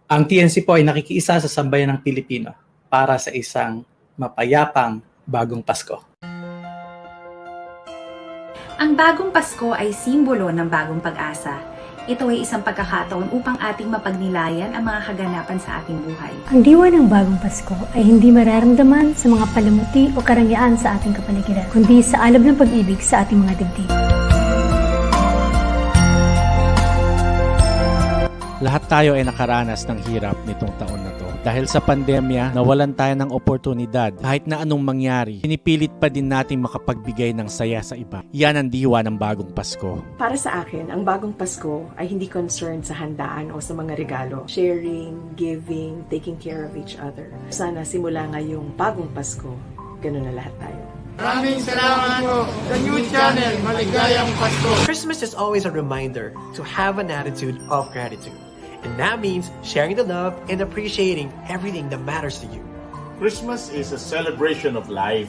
Ang TNC po ay nakikiisa sa sambayan ng Pilipino para sa isang mapayapang bagong Pasko. Ang bagong Pasko ay simbolo ng bagong pag-asa. Ito ay isang pagkakataon upang ating mapagnilayan ang mga kaganapan sa ating buhay. Ang diwa ng bagong Pasko ay hindi mararamdaman sa mga palamuti o karangyaan sa ating kapaligiran, kundi sa alab ng pag-ibig sa ating mga dibdib. Lahat tayo ay nakaranas ng hirap nitong taon na to. Dahil sa pandemya, nawalan tayo ng oportunidad. Kahit na anong mangyari, pinipilit pa din natin makapagbigay ng saya sa iba. Yan ang diwa ng bagong Pasko. Para sa akin, ang bagong Pasko ay hindi concerned sa handaan o sa mga regalo. Sharing, giving, taking care of each other. Sana simula ngayong bagong Pasko, ganun na lahat tayo. Maraming salamat po sa New Channel. Maligayang Pasko. Christmas is always a reminder to have an attitude of gratitude. And that means sharing the love and appreciating everything that matters to you. Christmas is a celebration of life.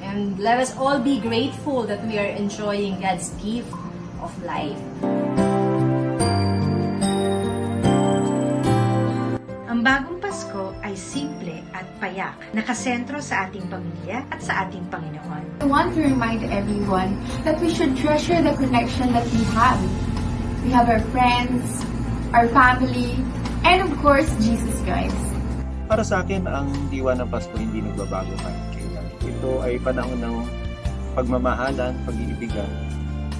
And let us all be grateful that we are enjoying God's gift of life. Ang bagong Pasko ay simple at payak, nakasentro sa ating pamilya at sa ating Panginoon. I want to remind everyone that we should treasure the connection that we have. We have our friends, our family, and of course, Jesus Christ. Para sa akin, ang diwa ng Pasko hindi nagbabago kahit kailan. Ito ay panahon ng pagmamahalan, pag-iibigan.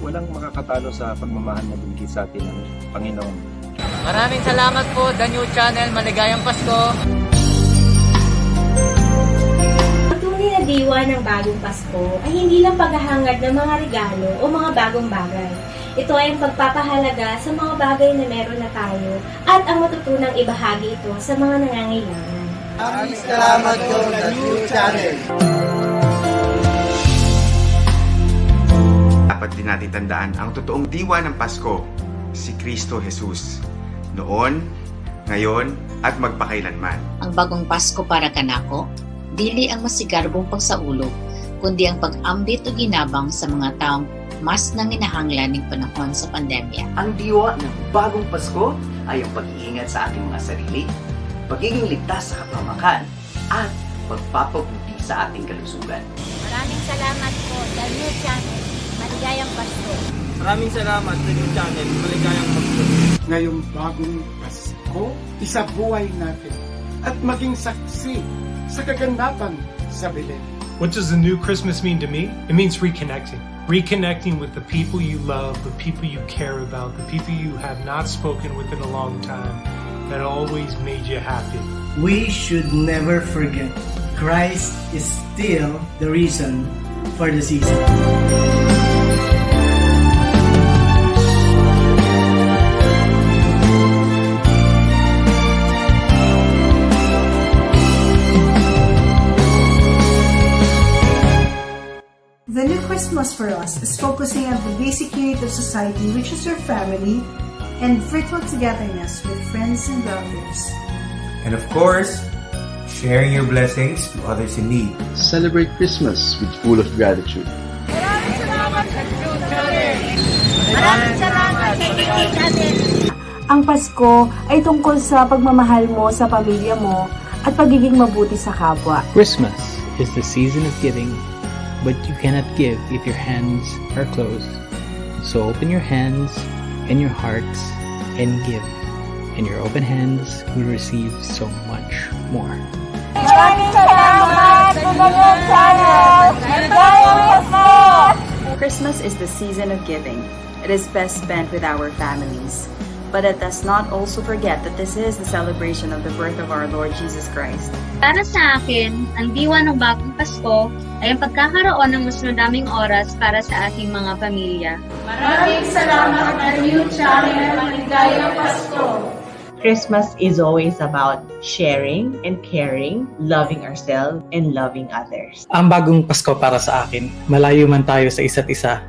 Walang makakatalo sa pagmamahal na binigay sa atin ng Panginoon. Maraming salamat po, The New Channel. Maligayang Pasko! Ang tunay na diwa ng bagong Pasko ay hindi lang paghahangad ng mga regalo o mga bagong bagay. Ito ay ang pagpapahalaga sa mga bagay na meron na tayo at ang matutunang ibahagi ito sa mga nangangailangan. Maraming salamat po, The New Channel. Dapat din natin tandaan ang totoong diwa ng Pasko, si Kristo Jesus. Noon, ngayon, at magpakailanman. Ang bagong Pasko para kanako, dili ang masigarbong pagsaulog, kundi ang pag-ambit o ginabang sa mga taong mas nanginahanglan ng panahon sa pandemya. Ang diwa ng bagong Pasko ay ang pag-iingat sa ating mga sarili, pagiging ligtas sa kapamakan, at pagpapabuti sa ating kalusugan. Maraming salamat po, The New Channel. Maligayang Pasko. Maraming salamat, The New Channel. Maligayang Pasko. Ngayong bagong Pasko, isabuhay natin at maging saksi sa kaganapan sa Belen. What does the new Christmas mean to me? It means reconnecting. Reconnecting with the people you love, the people you care about, the people you have not spoken with in a long time, that always made you happy. We should never forget, Christ is still the reason for the season. The new Christmas for us is focusing on the basic unit of society, which is your family, and virtual togetherness with friends and relatives. And of course, sharing your blessings to others in need. Celebrate Christmas with full of gratitude. Maraming salamat sa New Channel. Maraming salamat sa New Channel. Ang Pasko ay tungkol sa pagmamahal mo sa pamilya mo at pagiging mabuti sa kapwa. Christmas is the season of giving, but you cannot give if your hands are closed. So open your hands and your hearts and give. And your open hands will receive so much more. Maraming salamat sa New Channel. Maligayang Pasko. Christmas is the season of giving. It is best spent with our families. But let us not also forget that this is the celebration of the birth of our Lord Jesus Christ. Para sa akin, ang diwa ng bagong Pasko ay ang pagkakaroon ng mas madaming oras para sa ating mga pamilya. Maraming salamat sa New Channel. Maligayang Pasko. Christmas is always about sharing and caring, loving ourselves, and loving others. Ang bagong Pasko para sa akin, malayo man tayo sa isa't isa,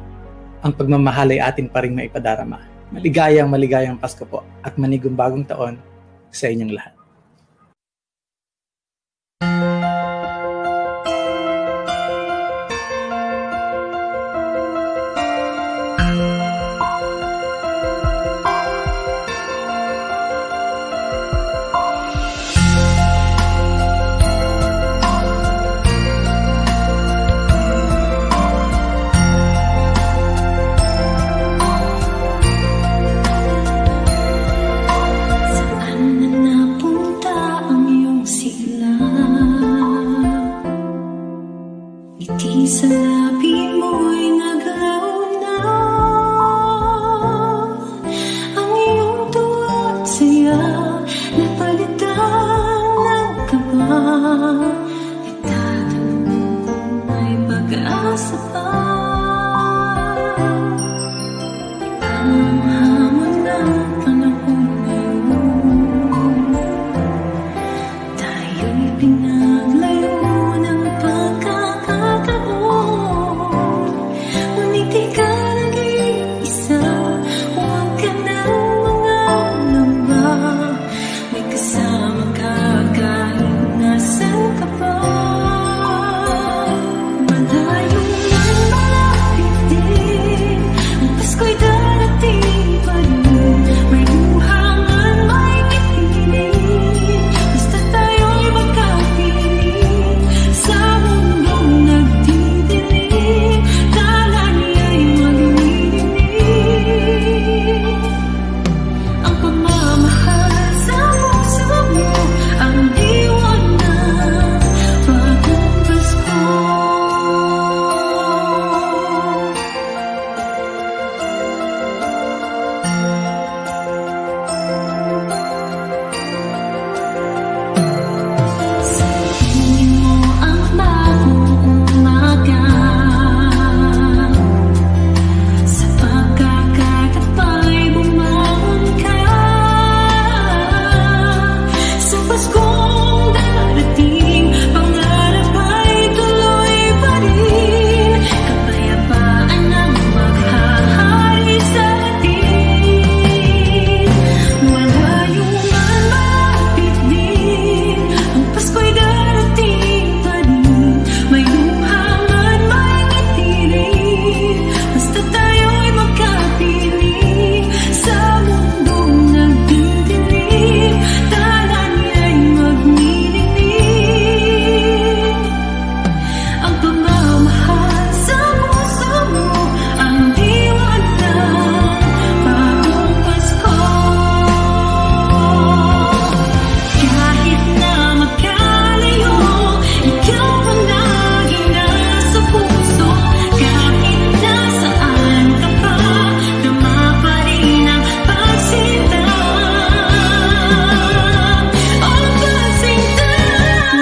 ang pagmamahal ay atin pa rin maipadarama. Maligayang Pasko po at manigong bagong taon sa inyong lahat. Isalapin mo'y naglaon na ang iyong tuwa at saya, napalitan ng kaba. Itatanong kung may pag-asa pa. Ang hamon ng panahon ngayon, tayo'y pinaglayo ng pagkakataon. Ngunit di ka nag-iisa, huwag ka nang mangangamba. May kasama ka kahit nasan ka pa. Malayo man malapit din, ang Pasko'y darating pa rin. May luha man may ngiti-ngiti, basta tayo'y magkapiling. Sa mundong nagdidilim, tala niya'y maglilinig. Ang pagmamahal sa puso mo, ang diwa ng bagong Pasko. Sabihin mo ang bagong umaga, sa pagkakatapay bumangon ka. Sa Paskong darating, pangarap ay tuloy pa rin. Kapayapaan ang maghahari sa atin. Malayo man malapit din, ang Pasko'y darating pa rin. May luha man may ngiti-rin, basta tayo'y magkapiling. Sa mundong nagdidilim, tala niya'y maglilinig. Ang pagmamahal sa puso mo, ang diwa ng bagong Pasko. Kahit na magkalayo, ikaw ang laging nasa puso. Kahit nasaan ka pa, tama pa rin ang pagsinta. Ang pagsinta,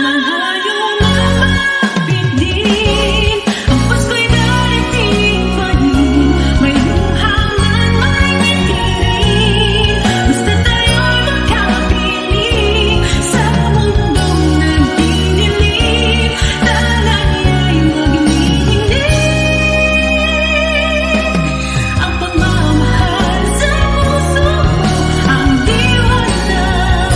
malayo man malapit din, ang Pasko'y darating pa rin. May luha man may ngiti-rin, basta tayo'y magkapiling. Sa mundong nagdidilim, tala niya'y maglilinig. Ang pagmamahal sa puso mo, ang diwa ng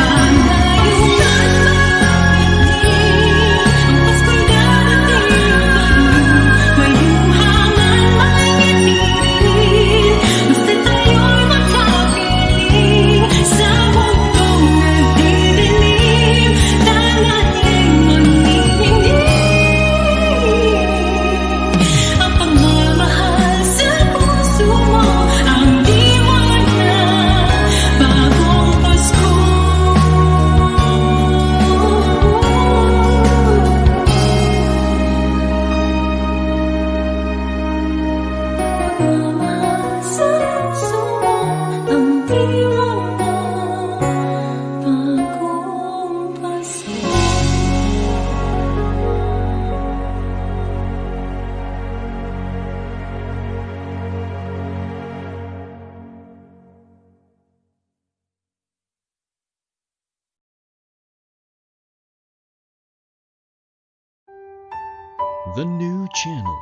malayo man malapit din, ang Pasko'y darating pa rin. May luha man may ngiti-rin, basta tayo'y magkapiling. Sa mundong nagdidilim, tala niya'y maglilinig. Ang pagmamahal sa puso mo, ang diwa ng bagong Pasko. Pagmamahal sa puso mo, ang diwa ng bagong Pasko. The new channel.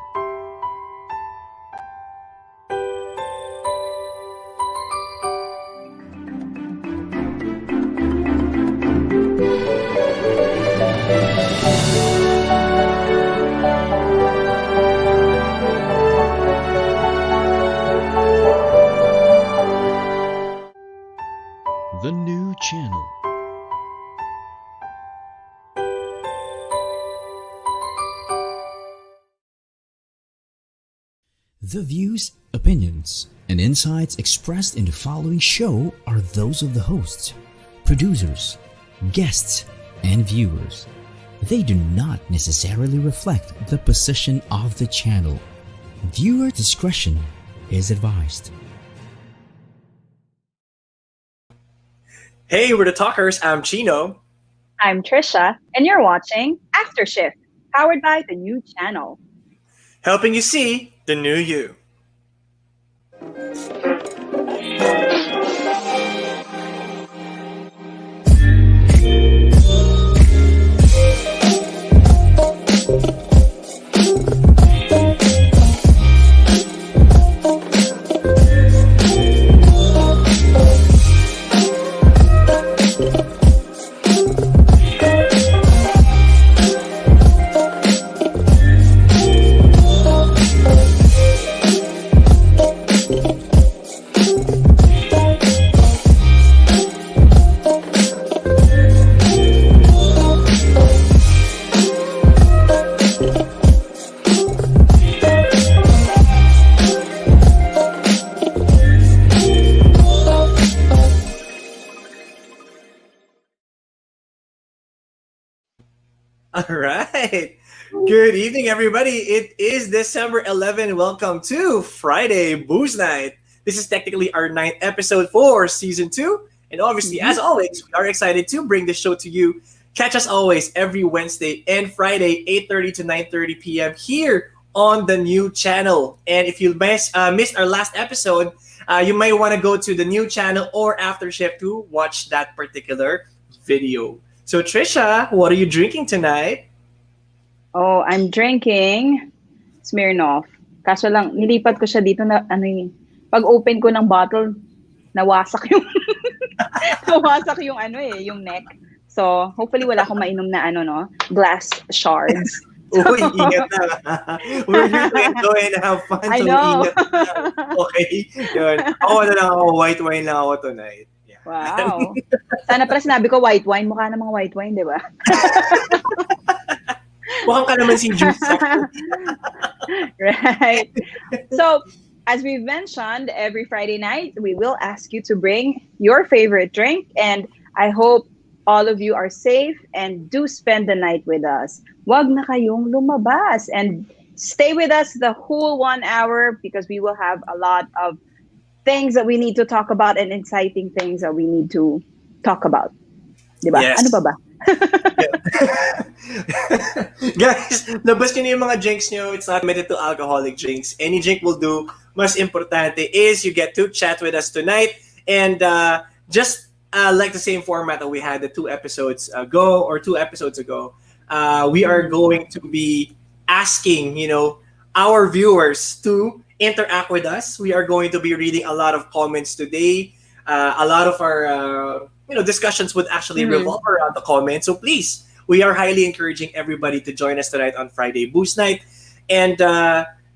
The new channel. The views, opinions, and insights expressed in the following show are those of the hosts, producers, guests, and viewers. They do not necessarily reflect the position of the channel. Viewer discretion is advised. Hey, we're the Talkers. I'm Chino. I'm Tricia, and you're watching After Shift, powered by the new channel. Helping you see the new you. All right. Good evening, everybody. It is December 11. Welcome to Friday Booze Night. This is technically our 9th episode for season 2. And obviously, as always, we are excited to bring this show to you. Catch us always every Wednesday and Friday, 8:30 to 9:30 p.m. here on the new channel. And if you missed our last episode, you might want to go to the new channel or After Shift to watch that particular video. So Tricia, what are you drinking tonight? Oh, I'm drinking Smirnoff. Kaso lang, nilipat ko siya dito na, pag open ko ng bottle, nawasak yung, yung neck. So, hopefully wala akong mainom na glass shards. Uy, ingat na. We're here to enjoy and have fun. I know. Ingat na. Okay? Yun. Ako white wine lang ako tonight. Wow. Sana pala sinabi ko white wine. Mukha na mga white wine, di ba? Mukhang ka naman si juice. Right. So, as we've mentioned, every Friday night, we will ask you to bring your favorite drink. And I hope all of you are safe and do spend the night with us. Wag na kayong lumabas. And stay with us the whole 1 hour because we will have a lot of things that we need to talk about and exciting things that we need to talk about. Diba? Yes. Ano pa ba? Guys, labas nyo na yung mga drinks nyo. It's not limited to alcoholic drinks. Any drink will do. Mas importante is you get to chat with us tonight. And just like the same format that we had the 2 episodes ago, we are going to be asking, our viewers to interact with us. We are going to be reading a lot of comments today. A lot of our discussions would actually revolve around the comments. So please, we are highly encouraging everybody to join us tonight on Friday Booze Night. And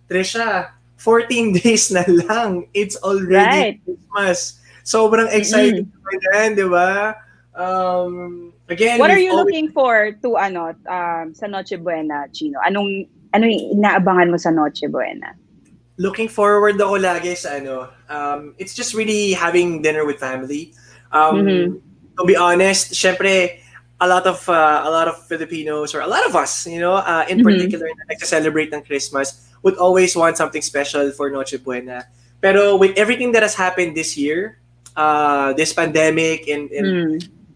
Tricia, 14 days na lang. It's already Christmas. Sobrang excited ko yan, di ba? Again, what are you looking for to sa Noche Buena, Chino? Anong inaabangan mo sa Noche Buena? Looking forward ako lagi sa it's just really having dinner with family. To be honest, syempre a lot of Filipinos or a lot of us, in particular na nagse-celebrate ng Christmas would always want something special for Noche Buena. Pero with everything that has happened this year, this pandemic and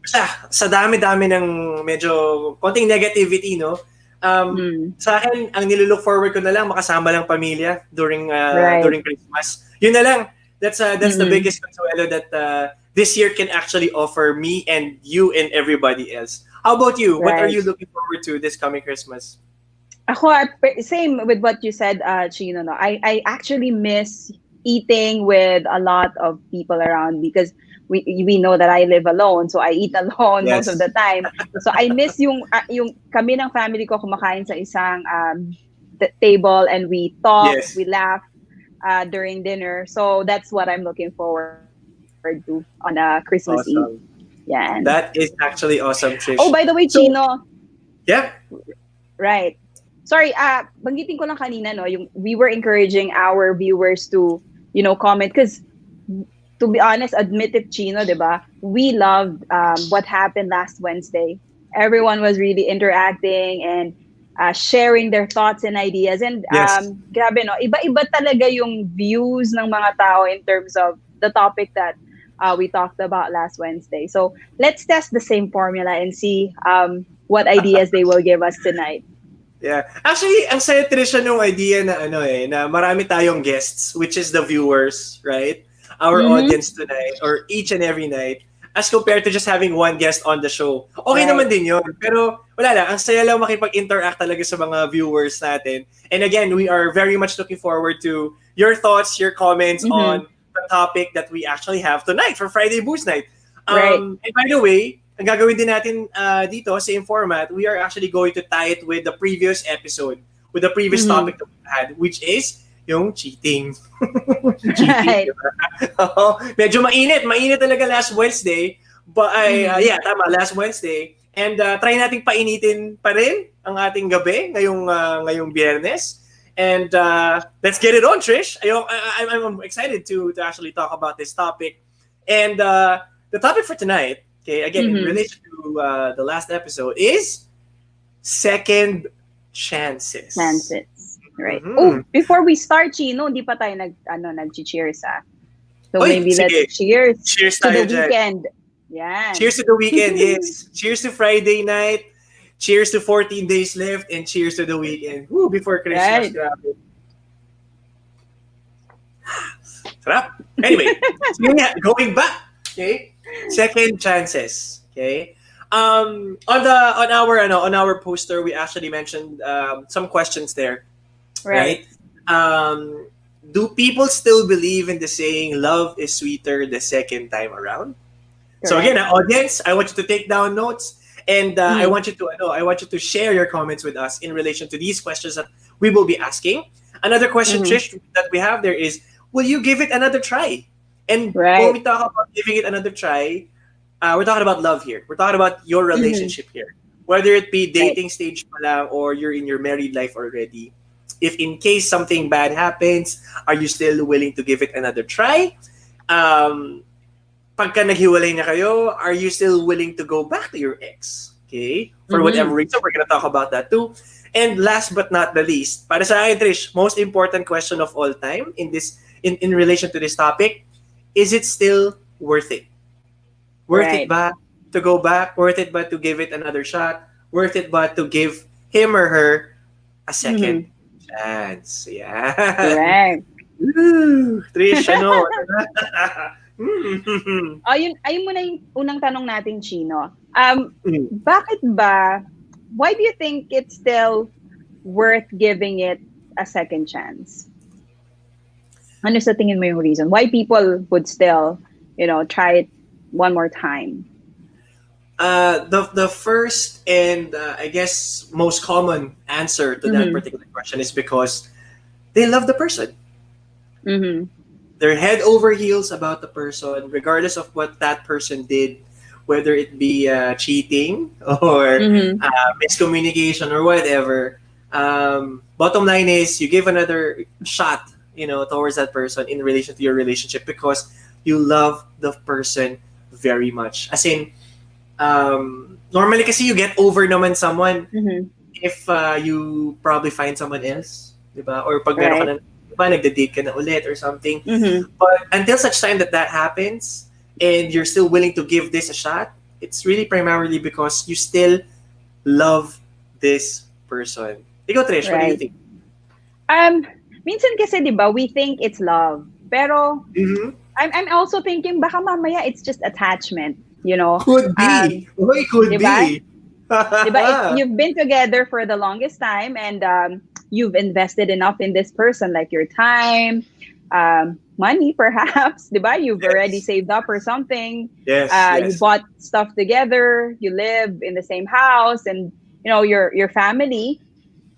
sa dami-dami ng medyo konting negativity, sa akin, ang nilook forward ko na lang makasama lang pamilya during Christmas. Yun na lang. That's the biggest consuelo that this year can actually offer me and you and everybody else. How about you? What are you looking forward to this coming Christmas? Ako, same with what you said, Chino. No? I actually miss eating with a lot of people around because we know that I live alone, so I eat alone most of the time. So I miss yung kami ng family ko kumakain sa isang table and we talk, we laugh during dinner. So that's what I'm looking forward to on Christmas Eve. Yeah. That is actually awesome, Trish. Oh, by the way, Chino. Yeah. Right. Sorry, banggitin ko lang kanina, we were encouraging our viewers to, comment because to be honest, admit it, Chino, diba? We loved what happened last Wednesday everyone was really interacting and sharing their thoughts and ideas. And Yes. grabe no, iba-iba talaga yung views ng mga tao in terms of the topic that we talked about last Wednesday. So let's test the same formula and see what ideas they will give us tonight. Yeah. Actually, ang saya Tricia nung idea na na marami tayong guests, which is the viewers, right? Our audience tonight, or each and every night, as compared to just having one guest on the show. Okay naman din yun. Pero wala lang, ang saya lang makipag-interact talaga sa mga viewers natin. And again, we are very much looking forward to your thoughts, your comments on the topic that we actually have tonight for Friday Boost Night. And by the way, ang gagawin din natin dito, same format, we are actually going to tie it with the previous episode, with the previous topic that we had, which is yung cheating. Cheating, diba? Medyo mainit talaga last Wednesday. But yeah, tama, last Wednesday. And try nating painitin pa rin ang ating gabi ngayong Biyernes. And let's get it on, Trish. I'm excited to actually talk about this topic. And the topic for tonight, okay, again, in relation to the last episode, is second chances. Right. Oh, before we start, Chino, hindi pa tayo nag-cheers So maybe let's cheers to the weekend. Yeah. Cheers to the weekend, yes. Cheers to Friday night. Cheers to 14 days left, and cheers to the weekend. Woo, before Christmas. Grabe. Sarap. Anyway, so going back, okay? Second chances, okay? On our poster, we actually mentioned some questions there, right? Do people still believe in the saying "love is sweeter the second time around"? Correct. So again, audience, I want you to take down notes, and I want you to share your comments with us in relation to these questions that we will be asking. Another question, Trish, that we have there is: will you give it another try? And when we talk about giving it another try, we're talking about love here. We're talking about your relationship here. Whether it be dating stage pa lang or you're in your married life already. If in case something bad happens, are you still willing to give it another try? Pagka naghiwalay na kayo, are you still willing to go back to your ex? Okay? For whatever reason, we're gonna talk about that too. And last but not the least, para sa akin, Trish, most important question of all time in relation to this topic, is it still worth it? Worth it ba to go back? Worth it ba to give it another shot? Worth it ba to give him or her a second chance? Yeah. Correct. Trish, ayun muna yung unang tanong natin, Chino. Bakit ba, why do you think it's still worth giving it a second chance? Ano sa tingin mo yung reason? Why people would still, try it one more time? The first and I guess most common answer to that particular question is because they love the person. They're head over heels about the person, regardless of what that person did, whether it be cheating or miscommunication or whatever. Bottom line is you give another shot, towards that person in relation to your relationship because you love the person very much. As in, normally kasi you get over naman someone if you probably find someone else, diba? Or pag meron ka na, nagde-date ka na ulit or something. But until such time that happens and you're still willing to give this a shot, it's really primarily because you still love this person. Ikaw, Trish, what do you think? Minsan kasi, di ba, we think it's love. Pero, I'm also thinking, baka mamaya it's just attachment, Could be. Could diba? be. Diba? You've been together for the longest time and you've invested enough in this person, like your time, money perhaps, diba? You've already saved up or something. Yes, You bought stuff together, you live in the same house, and your family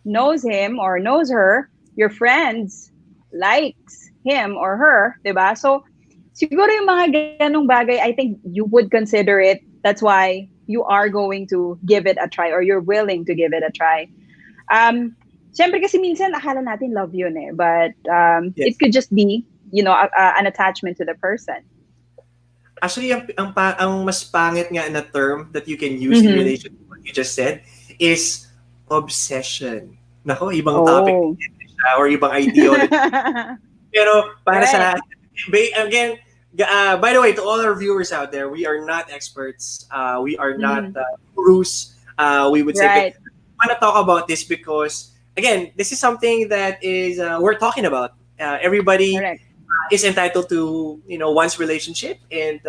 knows him or knows her, your friends likes him or her, diba? So, siguro yung mga ganong bagay, I think you would consider it. That's why you are going to give it a try or you're willing to give it a try. Siyempre kasi minsan akala natin love yun eh. But it could just be, an attachment to the person. Actually, ang mas pangit nga na term that you can use in relation to you just said is obsession. Nako, ibang topic or ibang ideology. Pero para sa again, by the way, to all our viewers out there, we are not experts. We are not gurus. We would say, but I want to talk about this because, again, this is something that is we're talking about. Everybody is entitled to one's relationship, and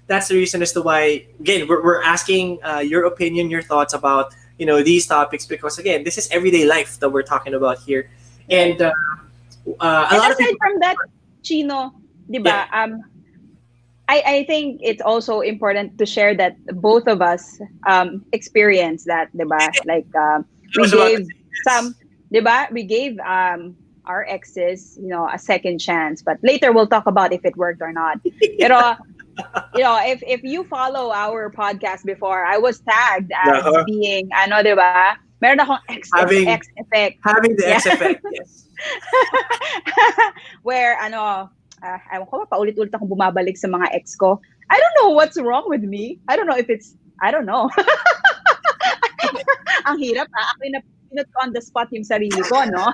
that's the reason as to why, again, we're asking your opinion, your thoughts about these topics, because again, this is everyday life that we're talking about here, and a lot of aside people, from that, Chino, diba? I think it's also important to share that both of us experienced that, diba? Like we gave some, diba? We gave our exes, a second chance, but later we'll talk about if it worked or not. Pero if you follow our podcast before, I was tagged as being diba? Meron akong X effect. Having the X effect, yes. Where ewan ko ba, paulit-ulit akong bumabalik sa mga ex ko. I don't know what's wrong with me. I don't know if it's, I don't know. Ang hirap Ako pinut ko on the spot yung sarili ko, no?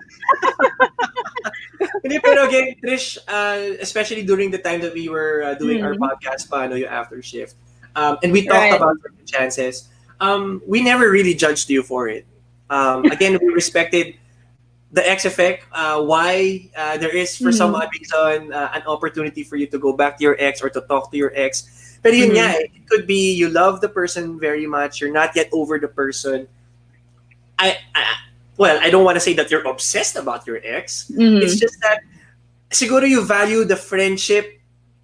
Hindi, pero again, Trish, especially during the time that we were doing our podcast yung after shift, and we talked about certain chances, we never really judged you for it. Again, we respected the X effect, why there is for some odd reason an opportunity for you to go back to your ex or to talk to your ex. Pero yun nga, it could be you love the person very much, you're not yet over the person. I don't want to say that you're obsessed about your ex. It's just that siguro you value the friendship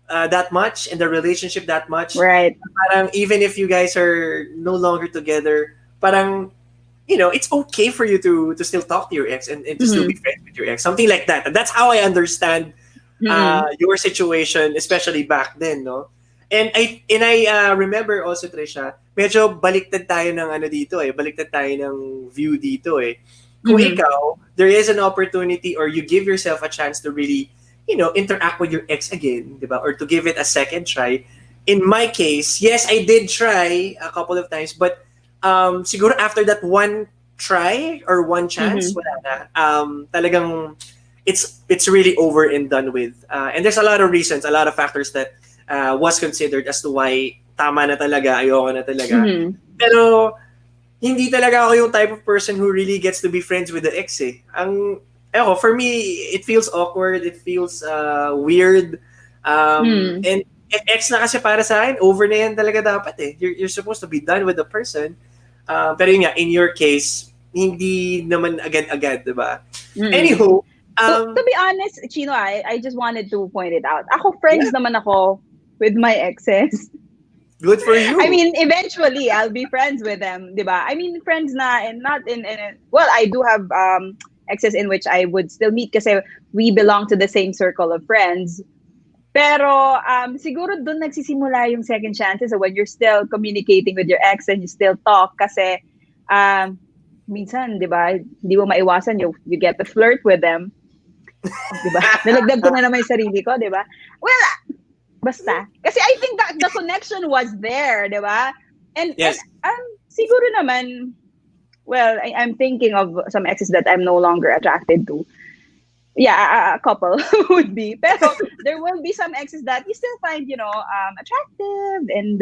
that much and the relationship that much. Right. Parang even if you guys are no longer together, parang it's okay for you to still talk to your ex and to still be friends with your ex. Something like that. And that's how I understand your situation, especially back then, no? And I remember also, Tricia, medyo baliktad tayo ng baliktad tayo ng view dito eh. Kung ikaw, there is an opportunity or you give yourself a chance to really, interact with your ex again, diba? Or to give it a second try. In my case, yes, I did try a couple of times, but siguro after that one try or one chance, wala na. Talagang it's really over and done with. And there's a lot of reasons, a lot of factors that was considered as to why tama na talaga, ayoko na talaga. Pero hindi talaga ako yung type of person who really gets to be friends with the ex eh. For me, it feels awkward, it feels weird. And if ex na kasi para sa akin, over na yan talaga dapat eh. You're supposed to be done with the person. Pero yun nga, in your case, hindi naman agad-agad, diba? Anywho, to be honest, Chino, I just wanted to point it out. Ako, friends naman ako with my exes. Good for you. I mean, eventually, I'll be friends with them, diba? I mean, friends na, and not in well, I do have exes in which I would still meet kasi we belong to the same circle of friends. Pero siguro dun nagsisimula yung second chances when you're still communicating with your ex and you still talk kasi minsan, di ba, hindi mo maiwasan you get to flirt with them. Di ba? Nalagdag ko na naman yung sarili ko, di ba? Well, basta. Kasi I think that the connection was there, di ba? And, yes. and siguro naman, well, I'm thinking of some exes that I'm no longer attracted to. Yeah, a couple would be. Pero there will be some exes that you still find, attractive and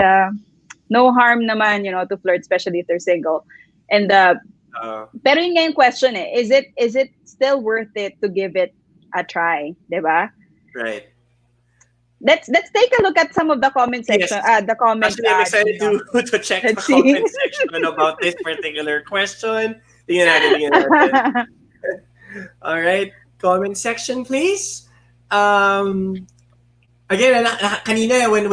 no harm naman, to flirt, especially if they're single. And pero yun nga yung question eh, is it still worth it to give it a try, diba? Right. Let's take a look at some of the comment section. Yes. The comments. Actually, I'm excited to check the comment section about this particular question. Tingnan natin. All right. Comment section, please. Again, kanina when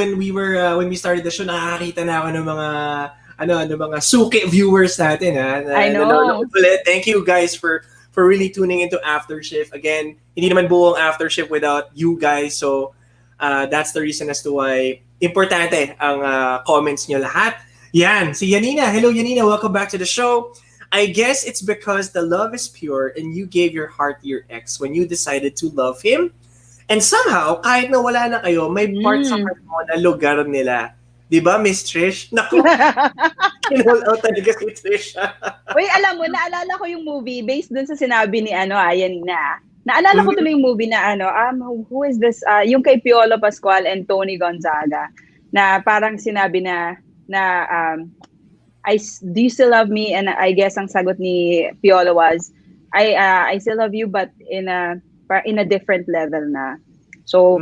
we started the show, nakakita na ako ng mga suki viewers natin I know. Thank you guys for really tuning into Aftershift. Again, hindi naman buong Aftershift without you guys. So that's the reason as to why importante ang comments nyo lahat. Yan, si Yanina. Hello Yanina, welcome back to the show. I guess it's because the love is pure and you gave your heart to your ex when you decided to love him. And somehow, kahit na wala na kayo, may part sa heart mo na lugar nila. Di ba, Miss Trish? Naku, kinall out talaga si Trish. Wait, alam mo, naalala ko yung movie based dun sa sinabi ni Yanina. Naalala ko tuloy yung movie na who is this? Yung kay Piolo Pascual and Tony Gonzaga. Na parang sinabi na do you still love me? And I guess ang sagot ni Piolo was, I still love you but in a different level na. So,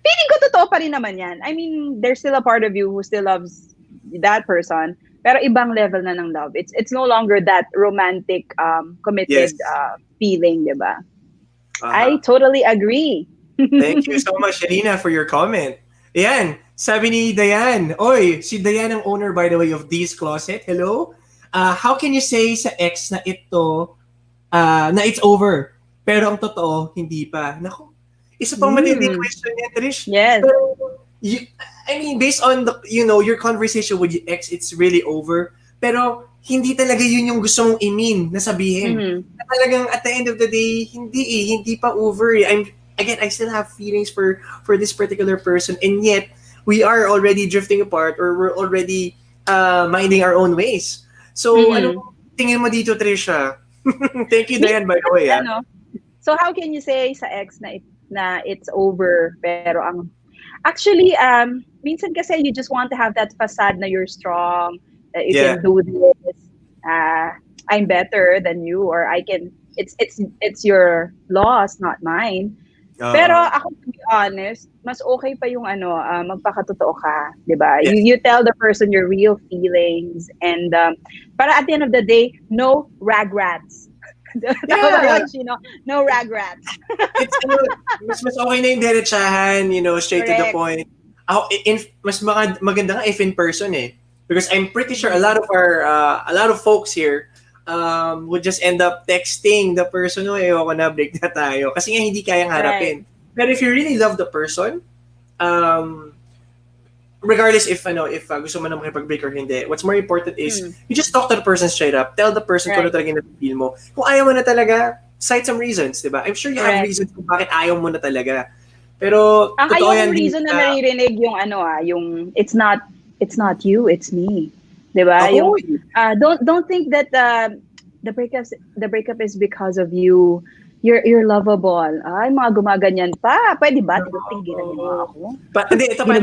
feeling ko totoo pa rin naman yan. I mean, there's still a part of you who still loves that person, pero ibang level na ng love. It's no longer that romantic, committed feeling, di ba? I totally agree. Thank you so much, Sharina, for your comment. Ayan, sabi ni Dayan, oy, si Dayan ang owner, by the way, of This Closet. Hello? How can you say sa ex na na it's over, pero ang totoo, hindi pa? Naku, isa pang matinding question niya, Trish. Yes. Pero, I mean, based on your conversation with your ex, it's really over. Pero hindi talaga yun yung gusto mong na sabihin. Na talagang at the end of the day, hindi pa over. I still have feelings for this particular person, and yet we are already drifting apart, or we're already minding our own ways. So, ano tingin mo dito, Trisha? Thank you, Diane, by the way. So how can you say sa ex na it's over, pero actually, minsan kasi you just want to have that facade na you're strong, that you can do this, I'm better than you, or I can, it's your loss, not mine. Pero ako, to be honest, mas okay pa yung magpakatotoo ka, di ba? Yes. You tell the person your real feelings, and para at the end of the day, no ragrats. No ragrats. It's mas okay na yung diretsahan, straight to the point. Mas maganda nga if in person because I'm pretty sure a lot of folks here would just end up texting the person, ayoko na, break na tayo, kasi nga hindi kayang harapin. But if you really love the person, regardless if gusto mo na makipag-break or hindi, what's more important is you just talk to the person straight up. Tell the person kung ano talaga yung feel mo. Kung ayaw mo na talaga, cite some reasons, diba? I'm sure you have reasons kung bakit ayaw mo na talaga. Pero ang totoo yan. Ang reason na naririnig yung it's not you, it's me. Diba? Don't think that the breakup is because of you. You're lovable. Ay, mga gumaganyan pa. Pwede ba? Tigilan niyo ako. Hindi, ito pa.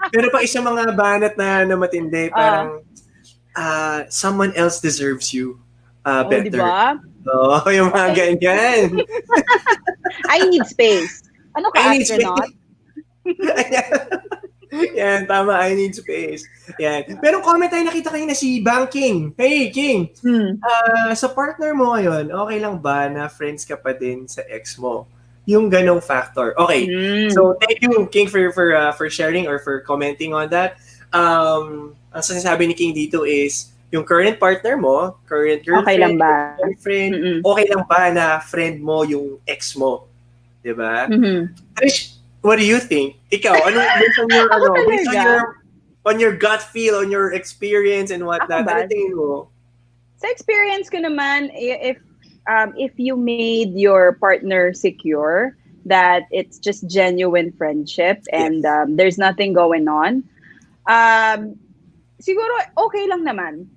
Meron pa isang mga banat na matindi. Parang, someone else deserves you better. Diba? Yung mga ganyan. I need space. Ano ka, astronaut? Yan, tama. I need space. Yan. Pero comment tayo, nakita kayo na si Bang King. Hey, King. Sa partner mo ngayon, okay lang ba na friends ka pa din sa ex mo? Yung ganong factor. Okay. So, thank you, King, for sharing or for commenting on that. Ang sinasabi ni King dito is, yung current partner mo, current girlfriend, okay lang ba? Boyfriend, okay lang ba na friend mo yung ex mo? Diba? Trish, what do you think? Ikaw, based on your gut feel, on your experience and whatnot, ano tingin mo? Sa experience ko naman, if you made your partner secure, that it's just genuine friendship and there's nothing going on, siguro okay lang naman.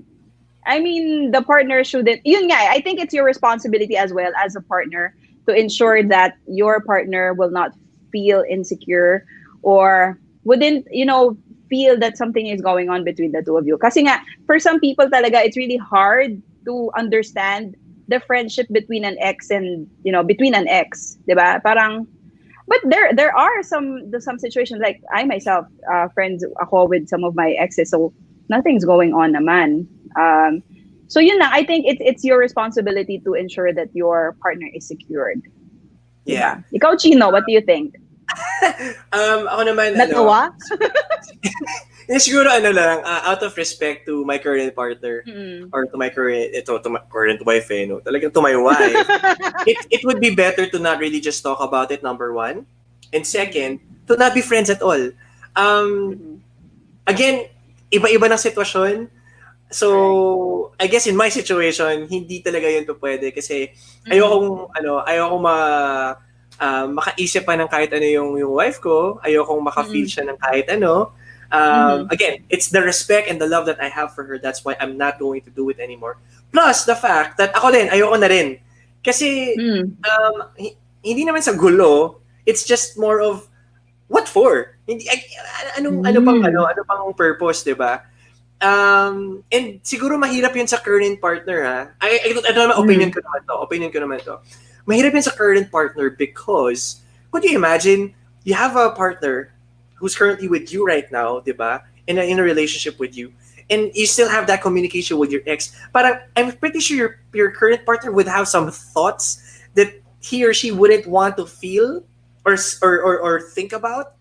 I mean, the partner shouldn't, yun nga, I think it's your responsibility as well as a partner to ensure that your partner will not feel insecure or wouldn't, feel that something is going on between the two of you. Kasi nga, for some people talaga, it's really hard to understand the friendship between an ex and, between an ex, diba? Parang, but there are some situations, like I myself, friends ako with some of my exes, so nothing's going on naman. So yun lang, I think it's your responsibility to ensure that your partner is secured. Yeah. Diba? Ikaw, Chino, what do you think? Ako naman, natawa? Siguro lang, out of respect to my current partner or to my current wife, talagang to my wife, it would be better to not really just talk about it, number one. And second, to not be friends at all. Again, iba-iba ng sitwasyon. So, I guess in my situation, hindi talaga yun pwede kasi ayoko makaisip pa ng kahit ano yung wife ko. Ayokong maka-feel siya ng kahit ano. Again, it's the respect and the love that I have for her. That's why I'm not going to do it anymore. Plus, the fact that ako din, ayoko na rin. Kasi, hindi naman sa gulo, it's just more of, what for? Hindi, ano pang purpose, di ba? And siguro mahirap yun sa current partner, ha? Ito naman, opinion ko naman to. Mahirap yun sa current partner because, could you imagine, you have a partner who's currently with you right now, di ba? In a relationship with you, and you still have that communication with your ex. Parang, I'm pretty sure your current partner would have some thoughts that he or she wouldn't want to feel or think about.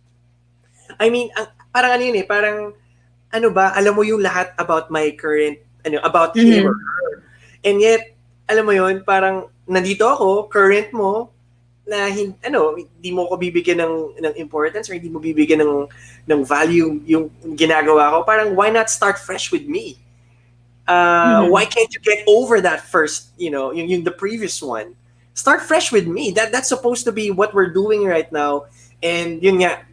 I mean, parang ano yun eh, parang, ano ba, alam mo yung lahat about my current, about him or her. And yet, alam mo yun, parang, nandito ako, current mo, na hindi mo ko bibigyan ng importance or hindi mo bibigyan ng value yung ginagawa ko. Parang, why not start fresh with me? Why can't you get over that first, yung the previous one? Start fresh with me. That's supposed to be what we're doing right now. And yun nga,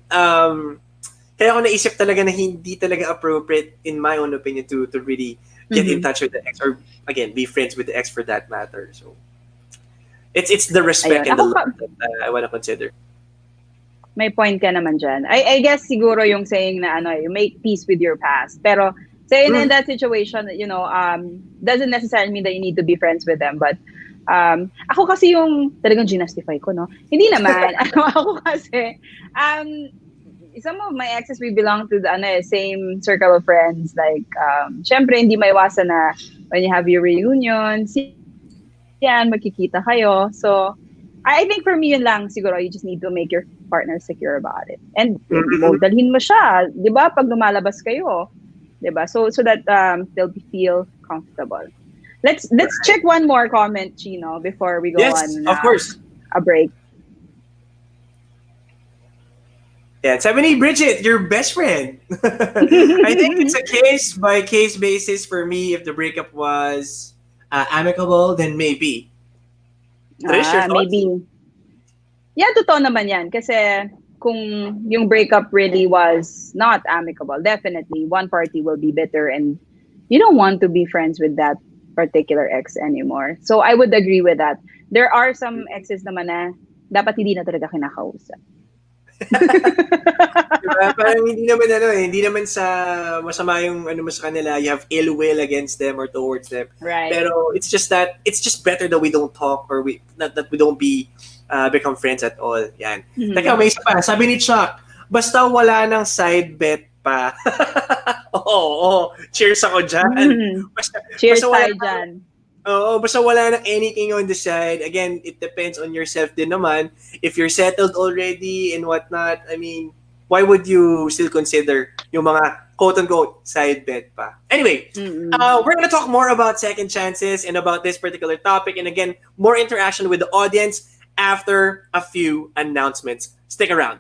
kaya ako naisip talaga na hindi talaga appropriate, in my own opinion, to really get in touch with the ex or, again, be friends with the ex for that matter. So, it's the respect and the love that I want to consider. May point ka naman dyan. I guess siguro yung saying na you make peace with your past. Pero say in that situation, doesn't necessarily mean that you need to be friends with them. But ako kasi yung talagang ginastify ko, no? Hindi naman. Ako kasi, some of my exes, we belong to the same circle of friends. Like, syempre, hindi maiwasan na when you have your reunion, yan, magkikita kayo. So, I think for me, yun lang, siguro, you just need to make your partner secure about it. And, dalhin mo siya, di ba? Pag lumalabas kayo, di ba? So that they'll feel comfortable. Let's check one more comment, Chino, before we go on of course. A break. Yeah, sabi ni Bridget, your best friend. I think it's a case-by-case basis for me. If the breakup was amicable, then maybe. Maybe. Yeah, totoo naman yan. Kasi kung yung breakup really was not amicable, definitely one party will be bitter and you don't want to be friends with that particular ex anymore. So I would agree with that. There are some exes naman na dapat hindi na talaga kinakausap. Diba? Parang hindi naman sa masama yung mo sa kanila, you have ill will against them or towards them. Right. Pero it's just better that we don't talk or that we don't become friends at all. Yan. Teka, may isa pa. Sabi ni Chuck, basta wala ng side bet pa. Oo. Cheers ako dyan. Cheers tayo dyan. Oo, basta wala ng anything on the side. Again, it depends on yourself din naman. If you're settled already and whatnot, I mean, why would you still consider yung mga quote-unquote side bet pa? Anyway, we're gonna talk more about second chances and about this particular topic. And again, more interaction with the audience after a few announcements. Stick around.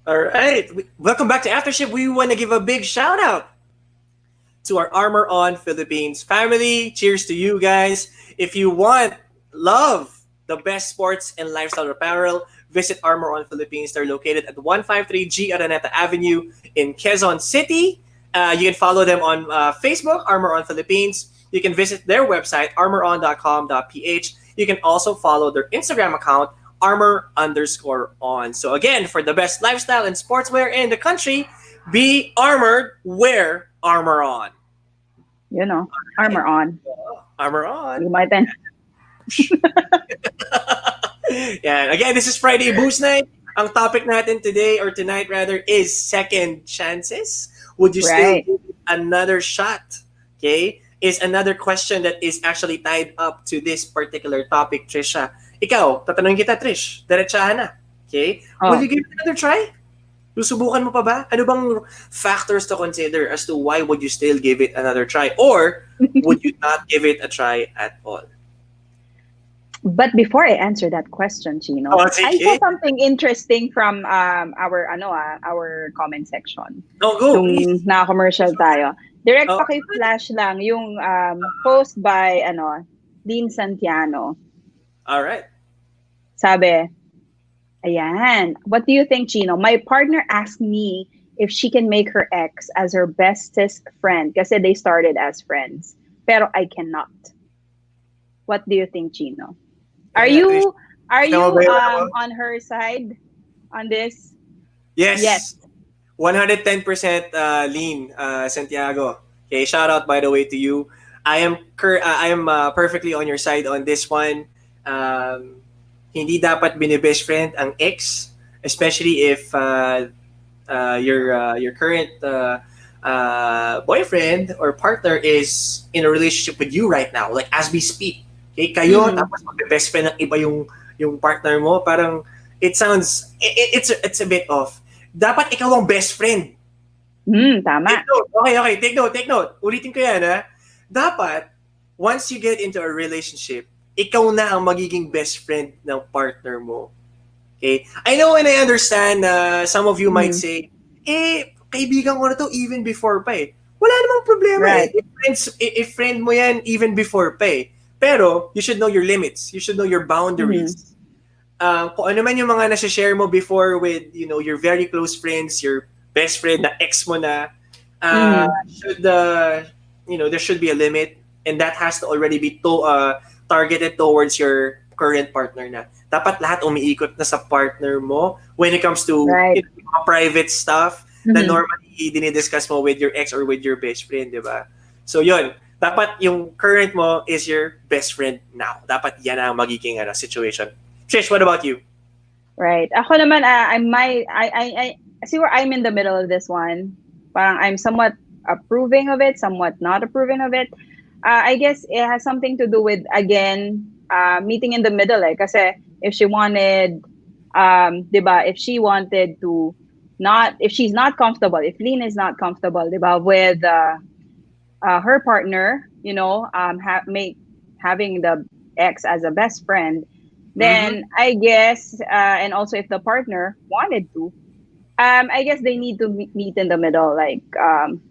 All right. Welcome back to Aftership. We want to give a big shout out to our Armor On Philippines family. Cheers to you guys. If you love the best sports and lifestyle apparel, visit Armor On Philippines. They're located at 153 G Araneta Avenue in Quezon City. You can follow them on Facebook, Armor On Philippines. You can visit their website, armoron.com.ph. You can also follow their Instagram account, armor_on. So again, for the best lifestyle and sportswear in the country, be armored, wear Armor On. You know, Armor On. Armor On. You might then. Yeah, again, this is Friday Boost Night. Ang topic natin today, or tonight rather, is second chances. Would you still give it another shot? Okay? Is another question that is actually tied up to this particular topic, Tricia. Ikaw, tatanungin kita, Trish. Diretsahan na. Okay? Will you give it another try? Susubukan mo pa ba? Ano bang factors to consider as to why would you still give it another try? Or would you not give it a try at all? But before I answer that question, Chino, I saw something interesting from our comment section. Oh, go, please. Na-commercial tayo. Direct paki-flash lang yung post by Dean Santiano. All right. Sabi, ayan, what do you think, Chino? My partner asked me if she can make her ex as her bestest friend kasi they started as friends. Pero I cannot. What do you think, Chino? Are you on her side on this? Yes. 110% lean, Santiago. Okay, shout out by the way to you. I am perfectly on your side on this one. Hindi dapat bini-best friend ang ex, especially if your current boyfriend or partner is in a relationship with you right now, like as we speak. Okay, kayo tapos mag-best friend ng iba yung partner mo, parang it's a bit off. Dapat ikaw ang best friend. Tama. Take note. Ulitin ko yan, ha? Dapat, once you get into a relationship, ikaw na ang magiging best friend ng partner mo. Okay? I know and I understand some of you might say, kaibigan ko na to even before pa eh. Wala namang problema eh. If friend mo yan even before pa eh. Pero, you should know your limits. You should know your boundaries. Kung ano man yung mga nasi-share mo before with, your very close friends, your best friend na ex mo na, there should be a limit, and that has to already be targeted towards your current partner na. Dapat lahat umiikot na sa partner mo when it comes to private stuff na normally dinidiscuss mo with your ex or with your best friend, di ba? So yun, dapat yung current mo is your best friend now. Dapat yan ang magiging situation. Trish, what about you? Right. Ako naman, I see where I'm in the middle of this one. Parang I'm somewhat approving of it, somewhat not approving of it. I guess it has something to do with, again, meeting in the middle. Kasi if she wanted, diba, if she wanted to if she's not comfortable, if Lynn is not comfortable, diba, with her partner, having the ex as a best friend, then I guess, and also if the partner wanted to, I guess they need to meet in the middle. Like,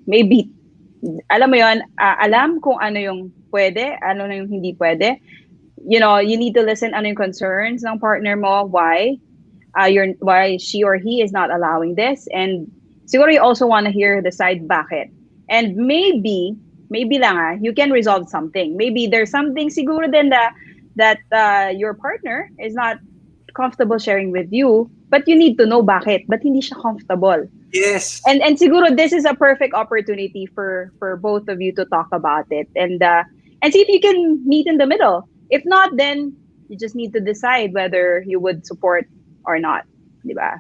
maybe, alam mo yun, alam kung ano yung pwede, ano yung hindi pwede. You need to listen ano yung concerns ng partner mo, why she or he is not allowing this. And siguro you also want to hear the side bakit. And maybe lang you can resolve something. Maybe there's something siguro din that your partner is not comfortable sharing with you, but you need to know bakit hindi siya comfortable. Yes. And siguro this is a perfect opportunity for both of you to talk about it and see if you can meet in the middle. If not, then you just need to decide whether you would support or not, diba?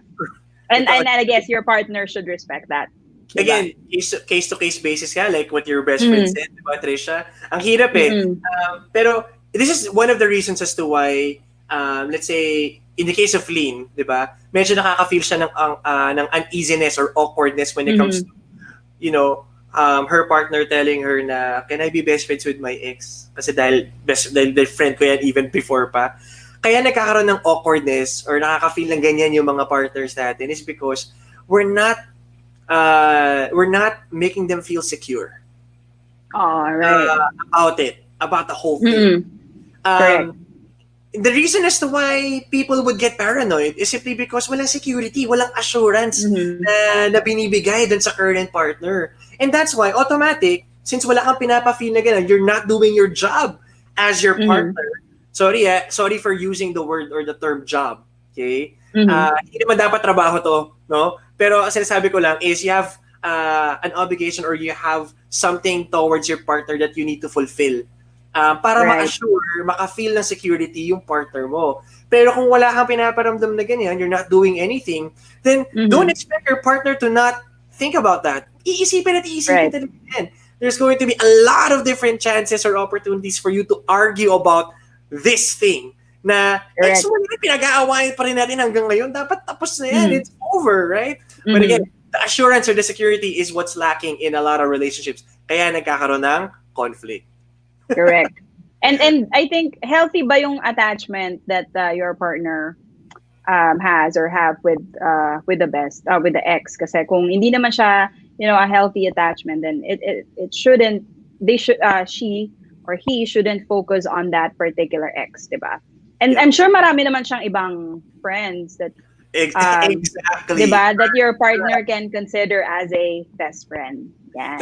And I guess your partner should respect that. Diba? Again, case-to-case basis ka, like what your best friend said, diba, Tricia? Ang hirap eh. Pero this is one of the reasons as to why, let's say, in the case of Lynn, diba, medyo nakaka-feel siya ng uneasiness or awkwardness when it comes to, her partner telling her na, can I be best friends with my ex? Kasi dahil friend ko yan even before pa. Kaya nagkakaroon ng awkwardness or nakaka-feel ng ganyan yung mga partners natin is because we're not making them feel secure Right. about the whole thing. Correct. The reason as to why people would get paranoid is simply because walang security, walang assurance na binibigay dun sa current partner. And that's why automatic, since wala kang pinapa-feel na gano'n, you're not doing your job as your partner. Sorry for using the word or the term job. Okay? Hindi naman dapat trabaho to, no? Pero ang sinasabi ko lang is you have an obligation or you have something towards your partner that you need to fulfill. Para ma-assure, maka-feel ng security yung partner mo. Pero kung wala kang pinaparamdam na ganyan, you're not doing anything, then don't expect your partner to not think about that. Iisipin talaga yan. There's going to be a lot of different chances or opportunities for you to argue about this thing na ex mo na pinag-aawayan pa rin natin hanggang ngayon. Dapat tapos na yan. It's over, right? But again, the assurance or the security is what's lacking in a lot of relationships. Kaya nagkakaroon ng conflict. Correct. And I think healthy ba yung attachment that your partner has or have with the ex? Kasi kung hindi naman siya, a healthy attachment, then it shouldn't. She or he shouldn't focus on that particular ex, diba? And I'm sure marami naman siyang ibang friends that exactly, diba, that your partner can consider as a best friend. Yeah.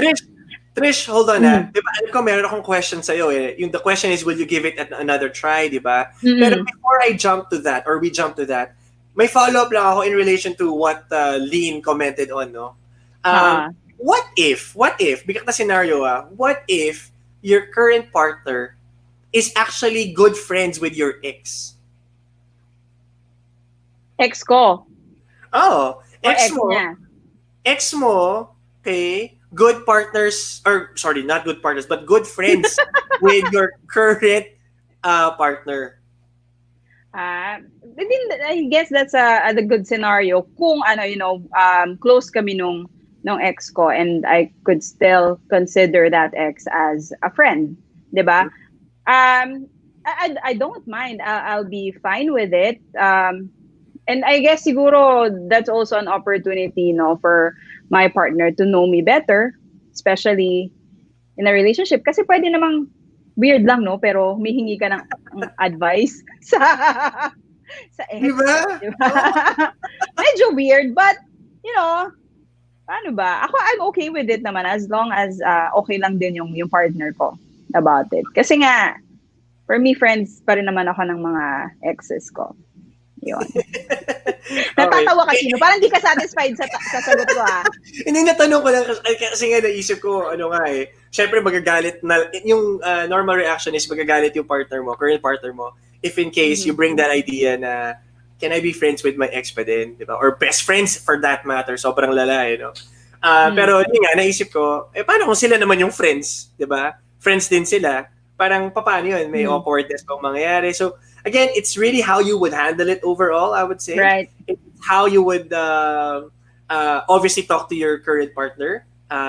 Trish, hold on Diba, alam ko meron akong question sa'yo eh. The question is, will you give it another try, diba? Pero before we jump to that, may follow-up lang ako in relation to what Lean commented on, no? What if, bigyan ka scenario what if your current partner is actually good friends with your ex? Ex ko? Oh, ex niya? Ex mo, okay, good partners, or sorry, not good partners, but good friends with your current partner. I guess that's a good scenario. Kung close kami nung ex ko, and I could still consider that ex as a friend, diba? I don't mind. I'll be fine with it. And I guess siguro that's also an opportunity, for my partner to know me better, especially in a relationship. Kasi pwede namang weird lang, no? Pero humihingi ka ng advice sa ex. Diba? Medyo weird, but, paano ba? I'm okay with it naman as long as okay lang din yung partner ko about it. Kasi nga, for me, friends pa rin naman ako ng mga exes ko. Yun. Natatawa ka, Chino. Parang di ka satisfied sa sagot ko, Hindi, natanong ko lang kasi nga naisip ko, syempre magagalit na, yung normal reaction is magagalit yung partner mo, current partner mo, if in case you bring that idea na, can I be friends with my ex pa din? Diba? Or best friends for that matter. Sobrang lala, no? Pero yun nga, naisip ko, paano kung sila naman yung friends? Diba? Friends din sila. Parang paano yun? May awkwardness pang mangyayari. So, again, it's really how you would handle it overall, I would say. Right. It's how you would obviously talk to your current partner,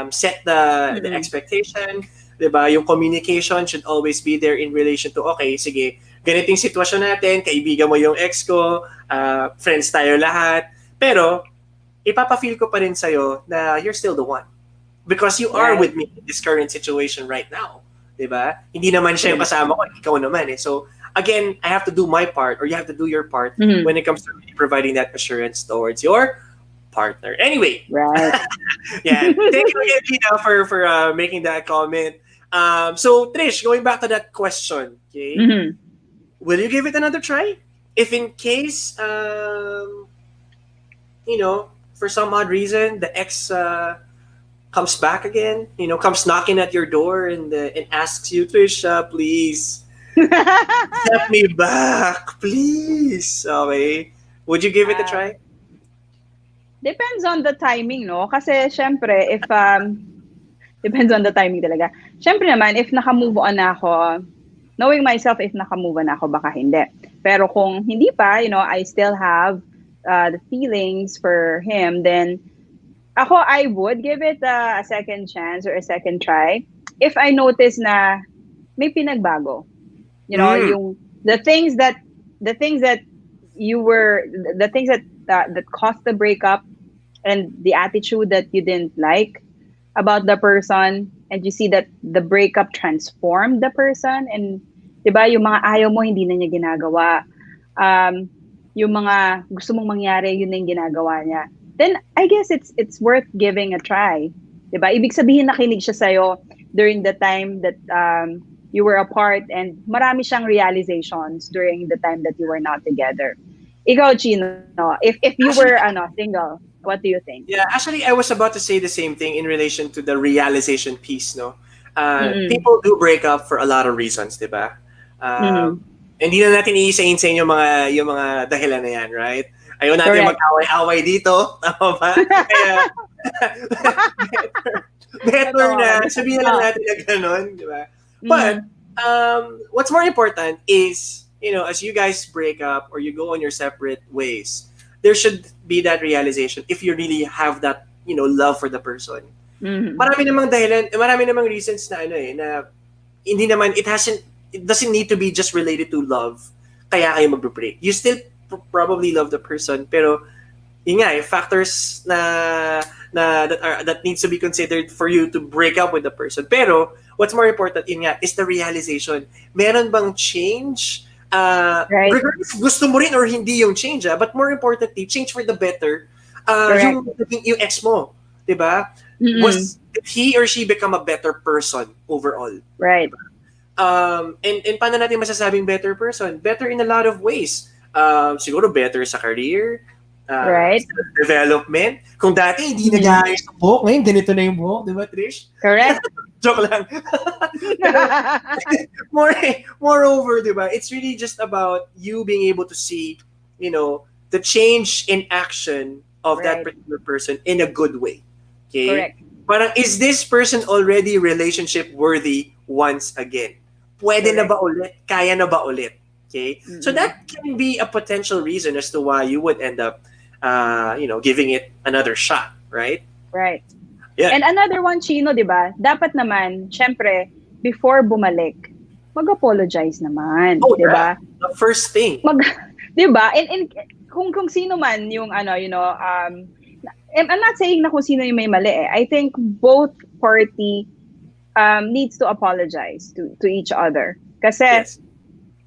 set the expectation, diba? Yung communication should always be there in relation to, okay, sige, ganiting sitwasyon natin, kaibigan mo yung ex ko, friends tayo lahat, pero ipapafeel ko pa rin sa'yo na you're still the one. Because you are with me in this current situation right now. Diba? Hindi naman siya yung kasama ko, ikaw naman eh. So, again, I have to do my part, or you have to do your part when it comes to really providing that assurance towards your partner. Anyway. Right. Yeah. Thank you again, Gina, for making that comment. So, Trish, going back to that question, okay? Will you give it another try? If in case, for some odd reason, the ex comes back again, comes knocking at your door and asks you, Trisha, please, step me back, please. Okay. Would you give it a try? Depends on the timing, no? Kasi, syempre, if, depends on the timing talaga. Syempre naman, if naka-move on na ako, knowing myself, if naka-move on na ako, baka hindi. Pero kung hindi pa, I still have the feelings for him, then I would give it a second chance or a second try if I notice na may pinagbago. Yung the things that caused the breakup and the attitude that you didn't like about the person, and you see that the breakup transformed the person, and 'di ba yung mga ayaw mo hindi na niya ginagawa, yung mga gusto mong mangyari yun na yung ginagawa niya, then I guess it's worth giving a try, 'di ba? Ibig sabihin nakinig siya sa'yo during the time that you were apart, and marami siyang realizations during the time that you were not together. Ikaw, Chino, if you were single, what do you think? Yeah, actually, I was about to say the same thing in relation to the realization piece, no? People do break up for a lot of reasons, di ba? Hindi na natin iisa-insa yung mga dahilan na yan, right? Ayaw natin mag-away-away dito. Tama ba? Kaya, better na. Sabihin na lang natin na gano'n, di ba? But, what's more important is, as you guys break up or you go on your separate ways, there should be that realization if you really have that, love for the person. Marami namang dahilan, marami namang reasons na na hindi naman, it doesn't need to be just related to love. Kaya kayo magbe-break. You still probably love the person, pero yun nga, factors that needs to be considered for you to break up with the person. Pero what's more important, yun nga, is the realization. Meron bang change? Regardless gusto mo rin or hindi yung change, but more importantly, change for the better. Yung ex mo, di ba? Did he or she become a better person overall? Right. Diba? And paano natin masasabing better person? Better in a lot of ways. Siguro better sa career, development. Kung dati hindi nag-aayos ng buhok, ngayon ganito na yung buhok, di ba, Trish? Correct. Joke lang. Moreover, di ba, it's really just about you being able to see, the change in action of that particular person in a good way. Okay? Correct. Parang, is this person already relationship worthy once again? Pwede na ba ulit? Kaya na ba ulit? Okay? So that can be a potential reason as to why you would end up, giving it another shot, right? Right. Yeah. And another one, Chino, di ba? Dapat naman, syempre, before bumalik, mag-apologize naman. Di ba? The first thing. Di ba? And kung sino man yung I'm not saying na kung sino yung may mali eh. I think both party needs to apologize to each other. Kasi,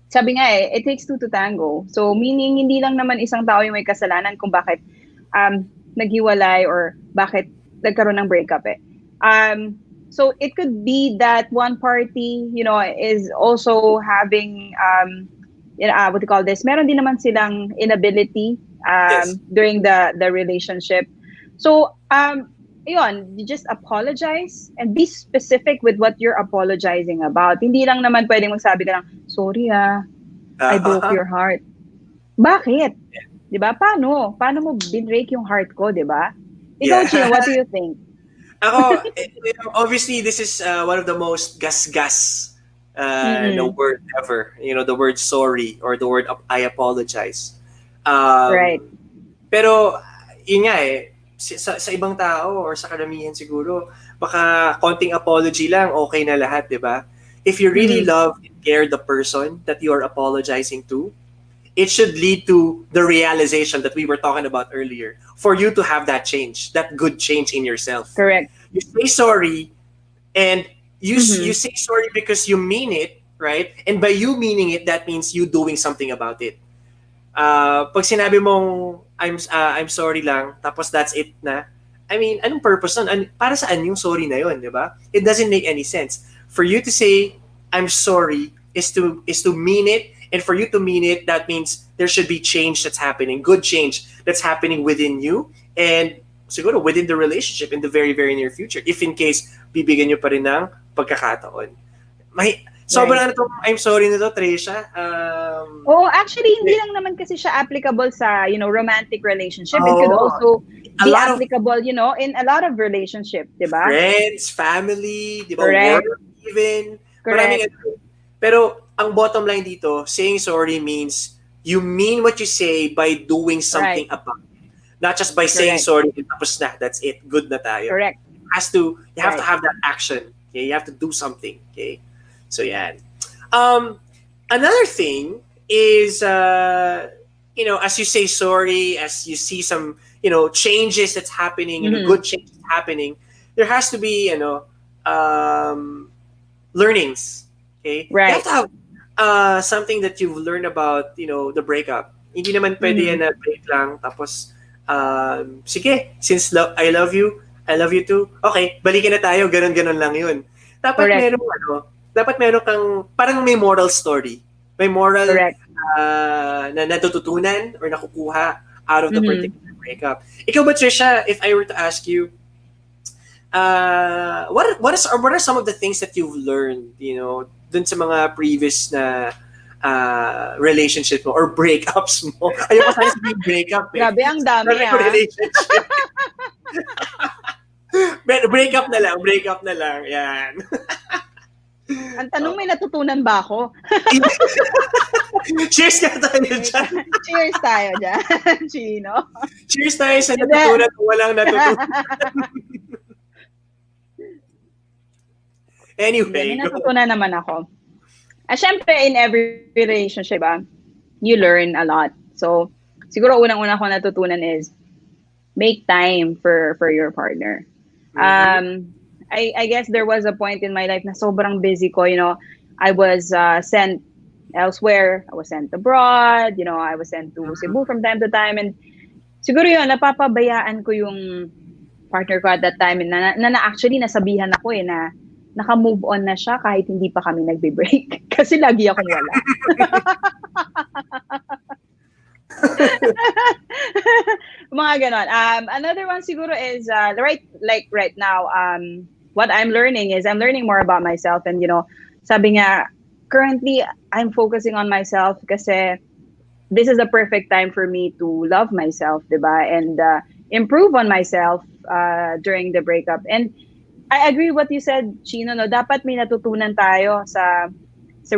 sabi nga it takes two to tango. So, meaning, hindi lang naman isang tao yung may kasalanan kung bakit naghiwalay or bakit nagkaroon ng breakup eh. So, it could be that one party, is also having, what do you call this? Meron din naman silang inability during the relationship. So, you just apologize and be specific with what you're apologizing about. Hindi lang naman pwedeng magsabi ka lang, sorry I broke your heart. Bakit? Diba? Paano mo binrake yung heart ko, diba? Ikaw, Chino, what do you think? Ako, obviously, this is one of the most gas no word ever. The word sorry or the word I apologize. Right. Pero, yun nga sa ibang tao or sa karamihan siguro, baka konting apology lang, okay na lahat, di ba? If you really love and care the person that you are apologizing to, it should lead to the realization that we were talking about earlier, for you to have that change, that good change in yourself. Correct. You say sorry, and you say sorry because you mean it, right? And by you meaning it, that means you doing something about it. Pag sinabi mong I'm sorry lang, tapos that's it na, I mean, anong purpose nun? Para saan yung sorry na yun, di ba? It doesn't make any sense. For you to say I'm sorry is to mean it, and for you to mean it, that means there should be change that's happening, good change that's happening within you, and siguro within the relationship in the very, very near future. If in case, bibigyan nyo pa rin ng pagkakataon. Sobrang I'm sorry na to, Tricia. Actually, hindi lang naman kasi siya applicable sa, romantic relationship. It could also be applicable, in a lot of relationship, di ba? Friends, family, di ba? Work, even. Correct. Pero, ang bottom line dito, saying sorry means you mean what you say by doing something about it. Not just by saying sorry, tapos na, that's it. Good na tayo. Correct. You have to have that action. Okay? You have to do something. Okay? So, yan. Another thing is, as you say sorry, as you see some, changes that's happening, good changes happening, there has to be, learnings. Okay? Right. You have to have something that you've learned about, the breakup. Hindi naman pwede yan na break lang, tapos, sige, since I love you too, okay, balikan na tayo, ganun lang yun. Dapat dapat meron kang, parang may moral story. May moral na natututunan or nakukuha out of the particular breakup. Ikaw ba, Tricia, if I were to ask you, what are some of the things that you've learned, dun sa mga previous na relationship mo or breakups mo? Ayoko sana sabihin breakup eh. Grabe, ang dami relationship. Breakup na lang. Yan. Ang tanong, may natutunan ba ako? Cheers ka tayo dyan. Cheers tayo dyan, Chino. Cheers tayo sa natutunan kung walang natutunan. Anyway. May natutunan naman ako. Syempre, in every relationship, you learn a lot. So, siguro unang-una ko natutunan is make time for your partner. I guess there was a point in my life na sobrang busy ko, I was sent elsewhere. I was sent abroad, I was sent to Cebu from time to time. And siguro yun, napapabayaan ko yung partner ko at that time. Na actually, nasabihan ako na naka-move on na siya kahit hindi pa kami nagbe-break. Kasi lagi akong wala. Mga ganon. Another one siguro is, right now, what I'm learning is I'm learning more about myself. And, sabi nga, currently, I'm focusing on myself kasi this is the perfect time for me to love myself, diba? And improve on myself during the breakup. And I agree what you said, Chino, no? Dapat may natutunan tayo sa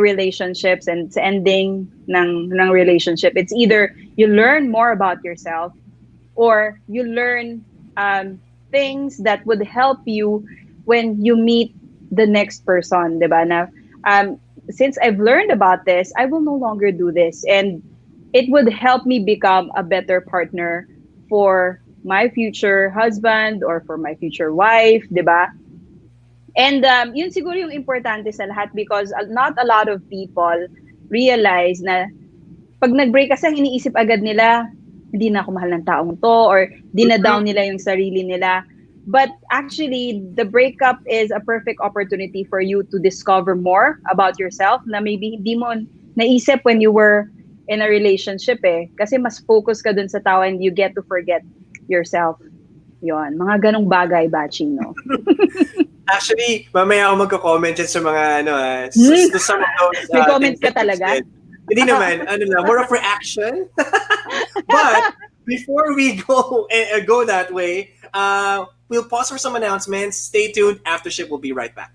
relationships and sa ending ng relationship. It's either you learn more about yourself or you learn things that would help you when you meet the next person, diba? Na, since I've learned about this, I will no longer do this. And it would help me become a better partner for my future husband or for my future wife, diba? And yun siguro yung importante sa lahat because not a lot of people realize na pag nag-break kasi ang iniisip agad nila, hindi na ako mahal ng taong to or dinadown nila yung sarili nila. But actually, the breakup is a perfect opportunity for you to discover more about yourself na maybe hindi mo naisip when you were in a relationship eh. Kasi mas focus ka dun sa tao and you get to forget yourself. Yon, mga ganong bagay ba, Chino? Actually, mamaya ako magko-comment dyan sa mga to some of those. May comments ka talaga? Hindi naman, more of reaction. But before we go that way, we'll pause for some announcements. Stay tuned. Aftership will be right back.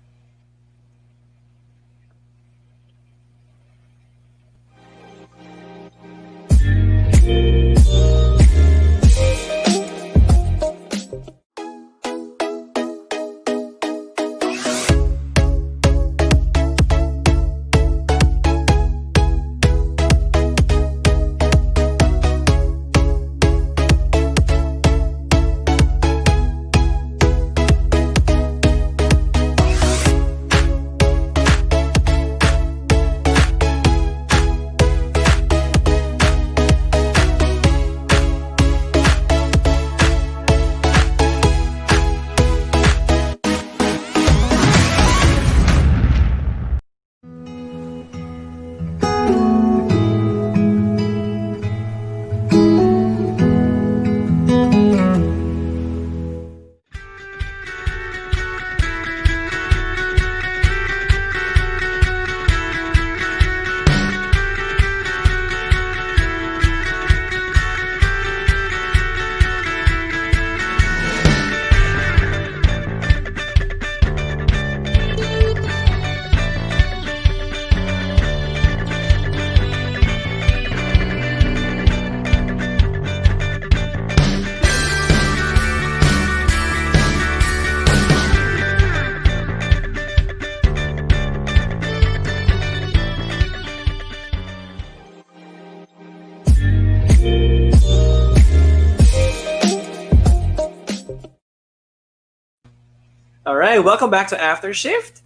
right, welcome back to After Shift.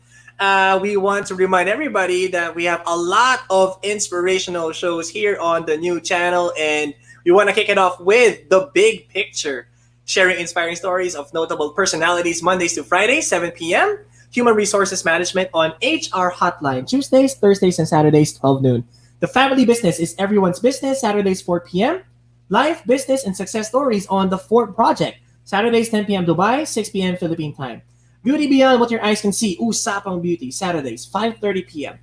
We want to remind everybody that we have a lot of inspirational shows here on the new channel, and we want to kick it off with The Big Picture, sharing inspiring stories of notable personalities Mondays to Fridays, 7 p.m. Human Resources Management on HR Hotline, Tuesdays, Thursdays, and Saturdays, 12 noon. The Family Business is Everyone's Business, Saturdays, 4 p.m. Life, Business, and Success Stories on The Fort Project, Saturdays, 10 p.m. Dubai, 6 p.m. Philippine time. Beauty Beyond What Your Eyes Can See, Usapang Beauty, Saturdays, 5:30 p.m.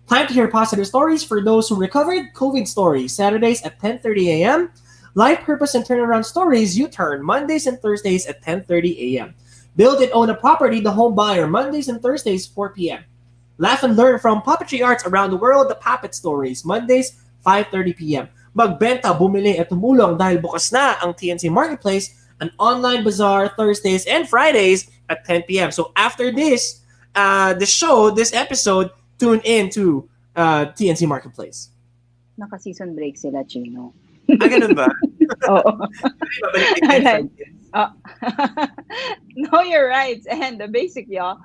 Time to hear positive stories for those who recovered, COVID Stories, Saturdays at 10:30 a.m. Life Purpose and Turnaround Stories, U-Turn, Mondays and Thursdays at 10:30 a.m. Build and Own a Property, The Home Buyer, Mondays and Thursdays, 4 p.m. Laugh and learn from puppetry arts around the world, The Puppet Stories, Mondays, 5:30 p.m. Magbenta, bumili at tumulong dahil bukas na ang TNC Marketplace, an online bazaar, Thursdays and Fridays at 10 p.m. So after this, this episode, tune in to TNC Marketplace. Naka-season break sila, Chino. Ganun ba? Oo. Know your rights and the basic law,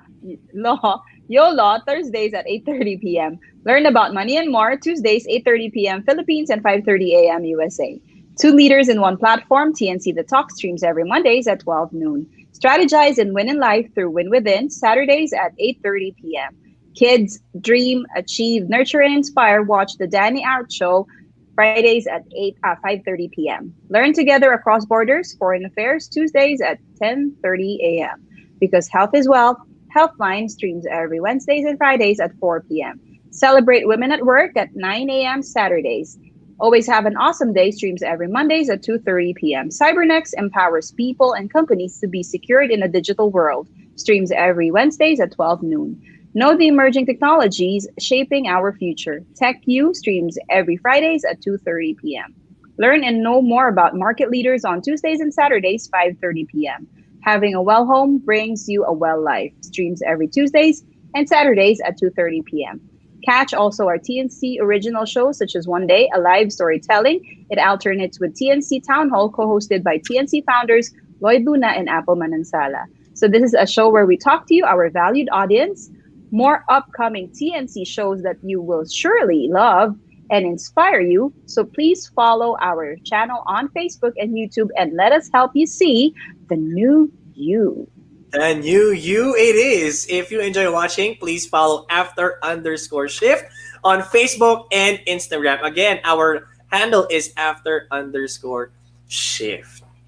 YOLO, Thursdays at 8:30 p.m. Learn about money and more, Tuesdays, 8:30 p.m. Philippines and 5:30 a.m. USA. Two leaders in one platform, TNC The Talk streams every Mondays at 12 noon. Strategize and win in life through Win Within, Saturdays at 8:30 p.m. Kids, dream, achieve, nurture, and inspire. Watch the Danny Out Show, Fridays at 5:30 p.m. Learn together across borders, foreign affairs, Tuesdays at 10:30 a.m. Because health is wealth, Healthline streams every Wednesdays and Fridays at 4 p.m. Celebrate Women at Work at 9 a.m. Saturdays. Always Have an Awesome Day streams every Mondays at 2:30 p.m. Cybernex empowers people and companies to be secured in a digital world. Streams every Wednesdays at 12 noon. Know the emerging technologies shaping our future. TechU streams every Fridays at 2:30 p.m. Learn and know more about market leaders on Tuesdays and Saturdays, 5:30 p.m. Having a well home brings you a well life. Streams every Tuesdays and Saturdays at 2:30 p.m. Catch also our TNC original shows such as One Day, a live storytelling. It alternates with TNC Town Hall, co-hosted by TNC founders Lloyd Luna and Apple Manansala. So this is a show where we talk to you, our valued audience. More upcoming TNC shows that you will surely love and inspire you. So please follow our channel on Facebook and YouTube and let us help you see the new you. The new you it is. If you enjoy watching, please follow after_shift on Facebook and Instagram. Again, our handle is after_shift.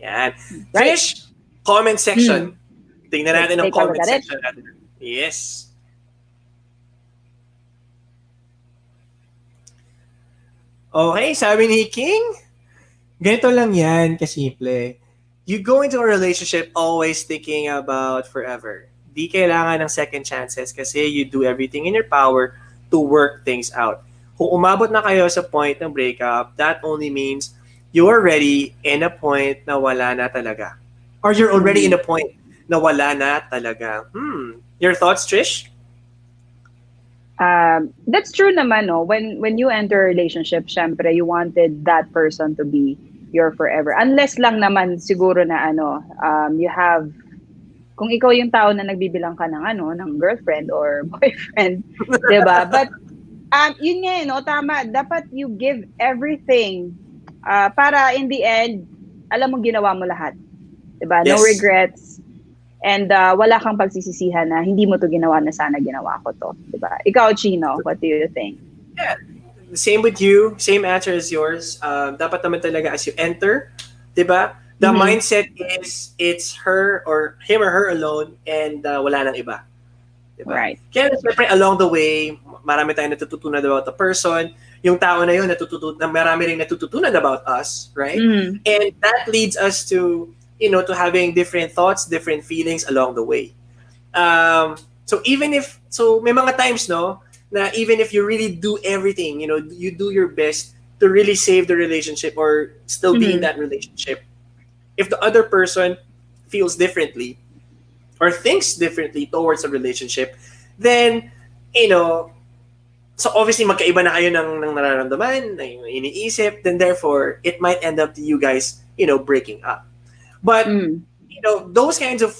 Yan. Right. Trish, comment section. Tingnan natin ang Take a look comment at it. section natin. Yes. Okay, sabi ni King, ganito lang yan, kasimple. You go into a relationship always thinking about forever. Di kailangan ng second chances kasi you do everything in your power to work things out. Kung umabot na kayo sa point ng breakup, that only means you are ready in a point na wala na talaga. Or you're already in a point na wala na talaga. Your thoughts, Trish? That's true naman, no? When you enter a relationship, syempre, you wanted that person to be your forever. Unless lang naman siguro na you have, kung ikaw yung tao na nagbibilang ka ng girlfriend or boyfriend, diba? But yun nga, no, tama, dapat you give everything para in the end, alam mo ginawa mo lahat. Diba? No regrets. And wala kang pagsisisihan na hindi mo to ginawa na sana ginawa ko to. Diba? Ikaw, Chino, what do you think? Yeah. Same with you. Same answer as yours. Dapat naman talaga as you enter, diba? The mindset is it's her or him or her alone and wala nang iba. Diba? Right. Kaya siyempre along the way, marami tayong natututunan about the person. Yung tao na yun, marami rin natututunan about us, right? And that leads us to, to having different thoughts, different feelings along the way. So may mga times, no, na even if you really do everything, you do your best to really save the relationship or still be in that relationship. If the other person feels differently or thinks differently towards a relationship, then, so obviously magkaiba na kayo ng nararamdaman, ng iniisip, then therefore, it might end up to you guys, breaking up. But those kinds of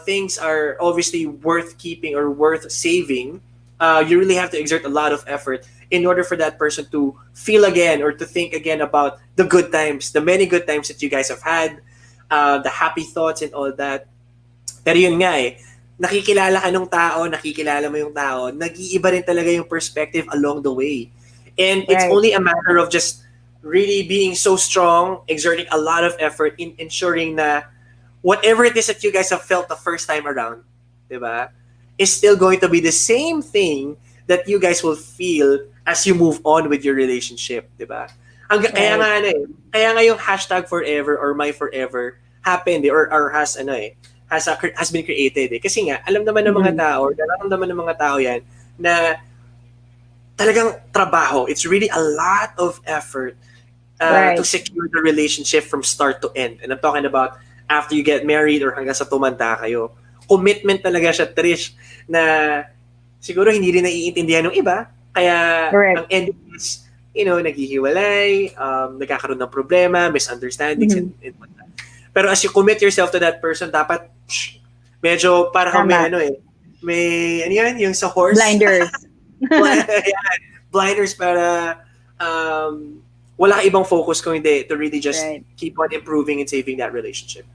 things are obviously worth keeping or worth saving. You really have to exert a lot of effort in order for that person to feel again or to think again about the good times, the many good times that you guys have had, the happy thoughts and all that. Pero yun nga nakikilala ka nung tao, nakikilala mo yung tao, nag-iiba rin talaga yung perspective along the way. And it's only a matter of just really being so strong, exerting a lot of effort in ensuring na whatever it is that you guys have felt the first time around, diba, is still going to be the same thing that you guys will feel as you move on with your relationship, diba? Kaya nga yung hashtag forever or my forever happened or has been created kasi nga alam naman ng mga tao, nararamdaman ng mga tao yan na talagang trabaho. It's really a lot of effort to secure the relationship from start to end. And I'm talking about after you get married or hanggang sa tumanda kayo. Commitment talaga siya, Trish, na siguro hindi rin naiintindihan ng iba. Kaya ang end is, naghihiwalay, nagkakaroon ng problema, misunderstandings, and whatnot. Pero as you commit yourself to that person, dapat medyo para kang may yung sa horse? Blinders. Blinders para wala ka ibang focus kung hindi to really just keep on improving and saving that relationship.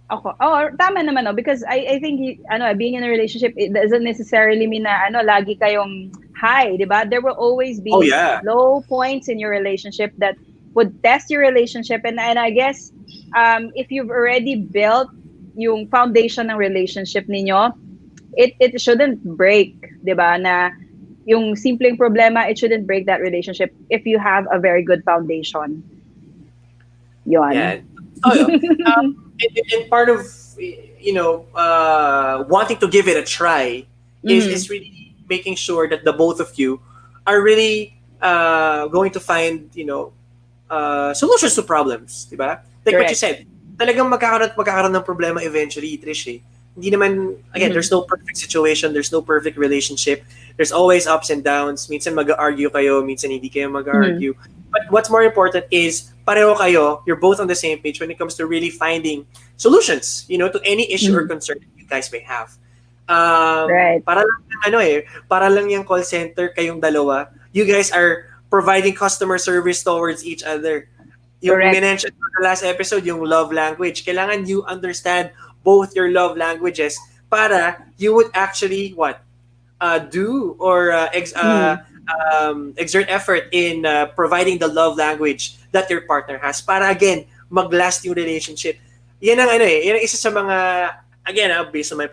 Ako. Tama naman because I think being in a relationship, it doesn't necessarily mean na lagi kayong high, 'di ba? There will always be low points in your relationship that would test your relationship, and I guess if you've already built yung foundation ng relationship ninyo, it shouldn't break, 'di ba? Na yung simpleng problema, it shouldn't break that relationship if you have a very good foundation. Yon. Yeah. And part of wanting to give it a try is really making sure that the both of you are really going to find solutions to problems, diba? Like what you said, talagang magkakaroon ng problema eventually, Trish. Hindi naman, again, there's no perfect situation, there's no perfect relationship. There's always ups and downs. Minsan mag-argue kayo, minsan hindi kayo mag-argue. But what's more important is pareho kayo, you're both on the same page when it comes to really finding solutions, to any issue or concern that you guys may have. Para lang yung call center kayong dalawa, you guys are providing customer service towards each other. Yung mention ko sa last episode, yung love language. Kailangan you understand both your love languages para you would actually do or exert effort in providing the love language that your partner has para again mag-last yung relationship. Yan ang yan ang isa sa mga, again based on my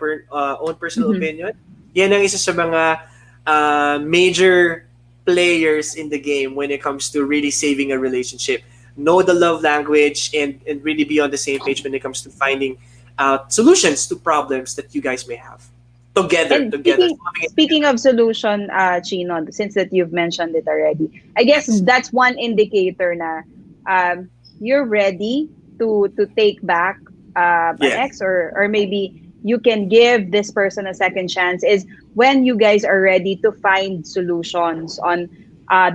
own personal opinion, yan ang isa sa mga major players in the game when it comes to really saving a relationship. Know the love language and really be on the same page when it comes to finding solutions to problems that you guys may have together. Speaking of solution, Chino, since that you've mentioned it already, I guess that's one indicator na you're ready to take back an ex or maybe you can give this person a second chance is when you guys are ready to find solutions on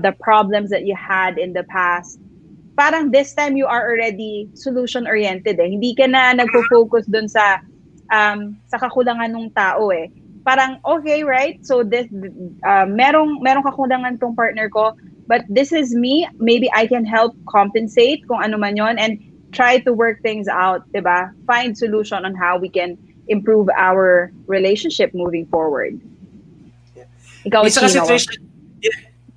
the problems that you had in the past. Parang this time you are already solution oriented Hindi ka na nagfo-focus dun sa kakulangan ng tao Parang okay, right? So this merong kakulangan tong partner ko, but this is me. Maybe I can help compensate kung ano man yon and try to work things out, 'di ba? Find solution on how we can improve our relationship moving forward. Ikaw,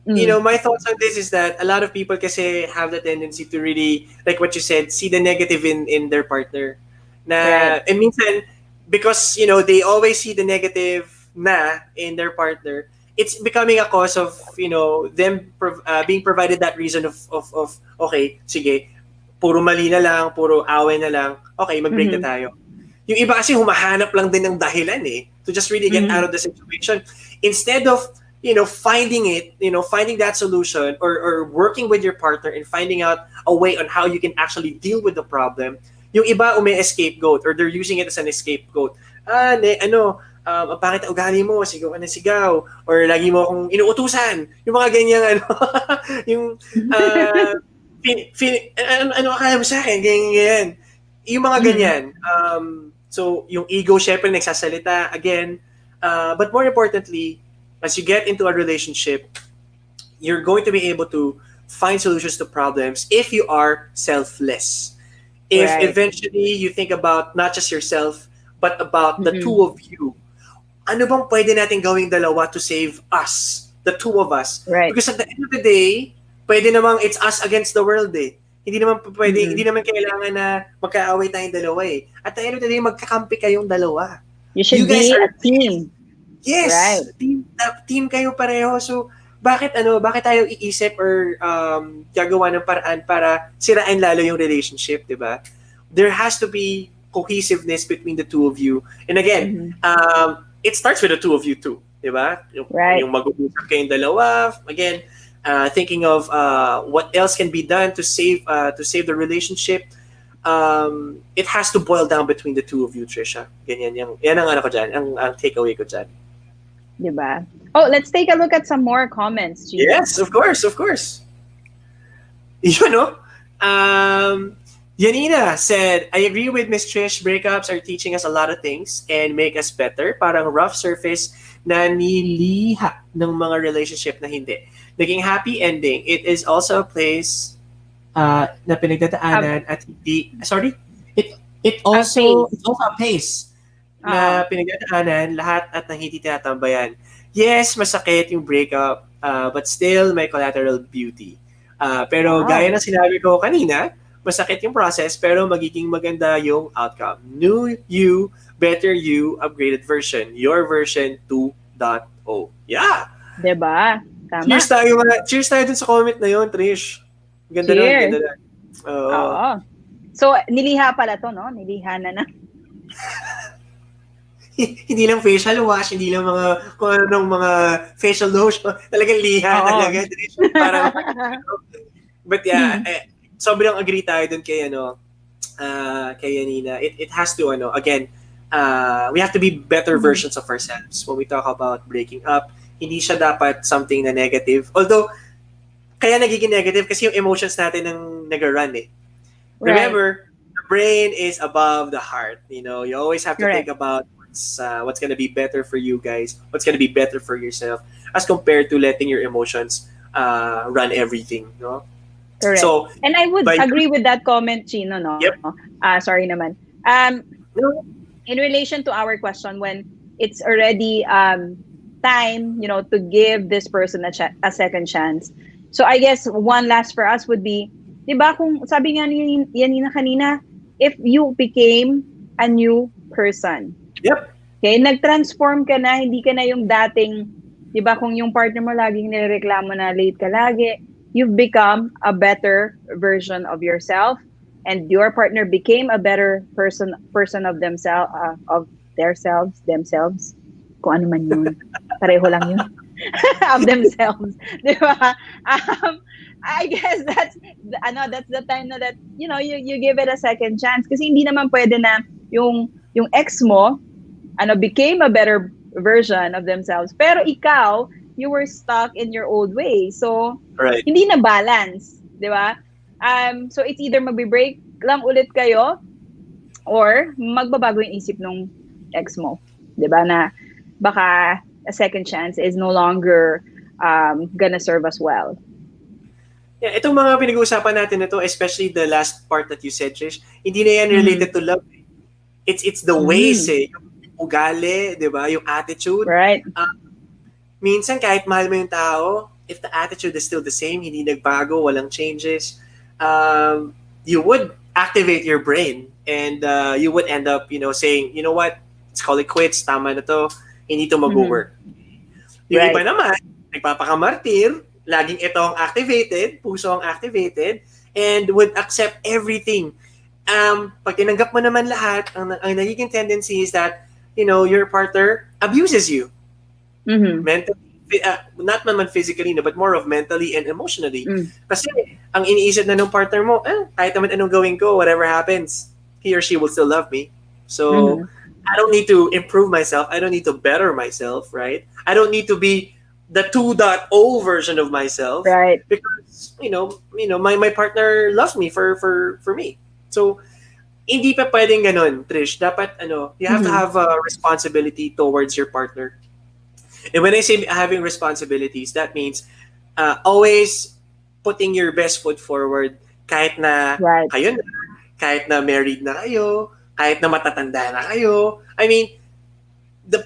Chino. My thoughts on this is that a lot of people kasi have the tendency to really, like what you said, see the negative in their partner. And minsan, because, they always see the negative in their partner, it's becoming a cause of, them being provided that reason of okay, sige, puro mali na lang, puro away na lang, okay, mag-break na tayo. Yung iba kasi humahanap lang din ng dahilan to just really get out of the situation. Instead of finding that solution or working with your partner and finding out a way on how you can actually deal with the problem, yung iba scapegoat or they're using it as an scapegoat. Ang pangit na ugali mo, sigaw ka na sigaw, or lagi mo akong inuutusan. Yung mga ganyang akala mo sa akin, ganyan. Yung mga ganyan. So, yung ego, syempre, nagsasalita again. But more importantly, as you get into a relationship, you're going to be able to find solutions to problems if you are selfless. If eventually you think about not just yourself, but about the two of you, ano bang pwede natin gawing dalawa to save us, the two of us? Because at the end of the day, pwede namang it's us against the world eh. Hindi naman pwede, hindi naman kailangan na magkaaway tayong dalawa eh. At the end of the day, magkakampi kayong dalawa. You should be a team. Yes. Right. Team kayo pareho. So, bakit tayo iisip or gagawa ng paraan para sirain lalo yung relationship, 'di ba? There has to be cohesiveness between the two of you. And again, it starts with the two of you too, 'di ba? Yung mag-uusap kayong dalawa, again, thinking of what else can be done to save the relationship. It has to boil down between the two of you, Tricia. Ganyan yan ang ano ko diyan, ang takeaway ko diyan. Diba? Oh, let's take a look at some more comments, Gino. Yes, of course. You know, Yanina said, I agree with Miss Trish, breakups are teaching us a lot of things and make us better. Parang rough surface na niliha ng mga relationship na hindi. Naging happy ending. It is also a place na pinagdadaanan at hindi, it's also a pace na pinagdadaanan lahat at nang hindi tinatambayan. Yes, masakit yung breakup, but still may collateral beauty. Pero gaya ng sinabi ko kanina, masakit yung process pero magiging maganda yung outcome. New you, better you, upgraded version. Your version 2.0. Yeah! Diba? Tama. Cheers tayo dun sa comment na yun, Trish. Ganda nun. Oo. So, niliha pala to, no? Niliha na. Hindi lang facial wash, hindi lang mga kung anong mga facial lotion, talagang liha talaga. Para but yeah, sobrang agree tayo dun kay kay Yanina. It has to again, we have to be better versions of ourselves when we talk about breaking up. Hindi siya dapat something na negative. Although kaya nagiging negative kasi yung emotions natin ang nag-run eh. Remember, the brain is above the heart. You know, you always have to think about what's going to be better for you guys, what's going to be better for yourself, as compared to letting your emotions run everything, no? Correct. So, and I would agree with that comment, Chino, no? Yep. Sorry naman. In relation to our question, when it's already time, to give this person a second chance. So I guess one last for us would be, di ba kung sabi nga ni Yanina kanina, if you became a new person. Yep. Okay, nag-transform ka na, hindi ka na yung dating, di ba kung yung partner mo laging nireklamo na late ka lagi, you've become a better version of yourself and your partner became a better person of themselves, themselves. Kung ano man yun. Pareho lang yun. Of themselves. Di ba? I guess that's the time na that, you give it a second chance. Kasi hindi naman pwede na yung ex mo, became a better version of themselves. Pero ikaw, you were stuck in your old way. So, hindi na balance. Di ba? So, it's either magbe-break lang ulit kayo or magbabago yung isip ng ex mo. Di ba? Na baka a second chance is no longer gonna serve us well. Yeah, itong mga pinag-uusapan natin na to, especially the last part that you said, Trish, hindi na yan related to love. It's the ways yung ugali, 'di ba? Yung attitude. Right. Minsan kahit mahal mo yung tao, if the attitude is still the same, hindi nagbago, walang changes, you would activate your brain and you would end up, saying, you know what? Let's call it quits, tama na to, hindi to mag-work. Yung iba naman, nagpapakamartir, laging ito ang activated, puso ang activated, and would accept everything. Pag tinanggap mo naman lahat, ang nagiging tendency is that, your partner abuses you. Mentally, not naman physically, but more of mentally and emotionally. Kasi, ang iniisip na ng partner mo, kahit naman anong gawin ko, whatever happens, he or she will still love me. So, I don't need to improve myself. I don't need to better myself, right? I don't need to be the 2.0 version of myself. Right. Because, my partner loves me for me. So, hindi pa pwedeng ganun, Trish. Dapat, you have to have a responsibility towards your partner. And when I say having responsibilities, that means always putting your best foot forward kahit na kayo na, kahit na married na kayo, kahit na matatanda na kayo. I mean,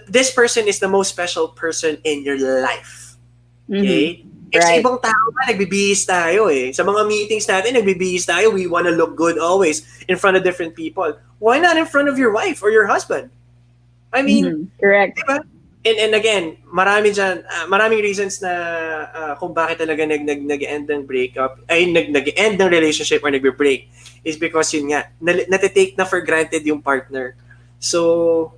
this person is the most special person in your life. Okay? If sa ibang tao ba, nagbibihis tayo eh. Sa mga meetings natin, nagbibihis tayo. We wanna look good always in front of different people. Why not in front of your wife or your husband? I mean, correct. Diba? And again, maraming reasons na kung bakit talaga nag-end ng breakup, ay nag-end ng relationship or nagbe-break is because yun nga, natitake na for granted yung partner. So,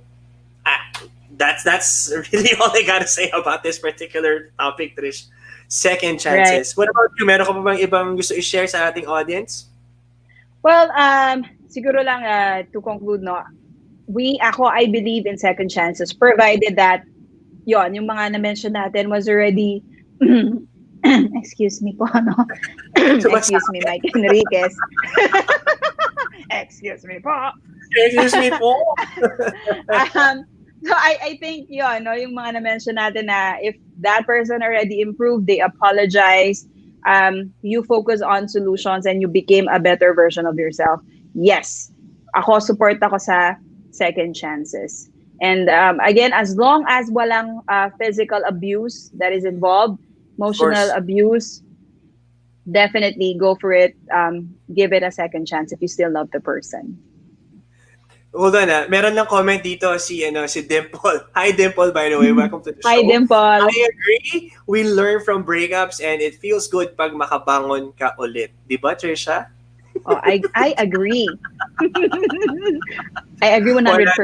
that's really all I gotta say about this particular topic, Trish. Second chances. Right. What about you? Meron ka pa bang ibang gusto i-share sa ating audience? Well, siguro lang to conclude, no, I believe in second chances, provided that yung mga na-mention natin was already, excuse me po, no? Excuse me, Mike Enriquez. Excuse me po. Excuse me po. So I think yung mga na-mention natin na if that person already improved, they apologize, you focus on solutions and you became a better version of yourself. Yes, support ako sa second chances. And again, as long as walang physical abuse that is involved, emotional abuse, definitely go for it. Give it a second chance if you still love the person. Hold on, meron lang comment dito si Dimple. Hi Dimple, by the way. Welcome to the show. Hi Dimple. I agree. We learn from breakups and it feels good pag makabangon ka ulit. Di ba, Tricia? Oh, I agree. I agree 100%,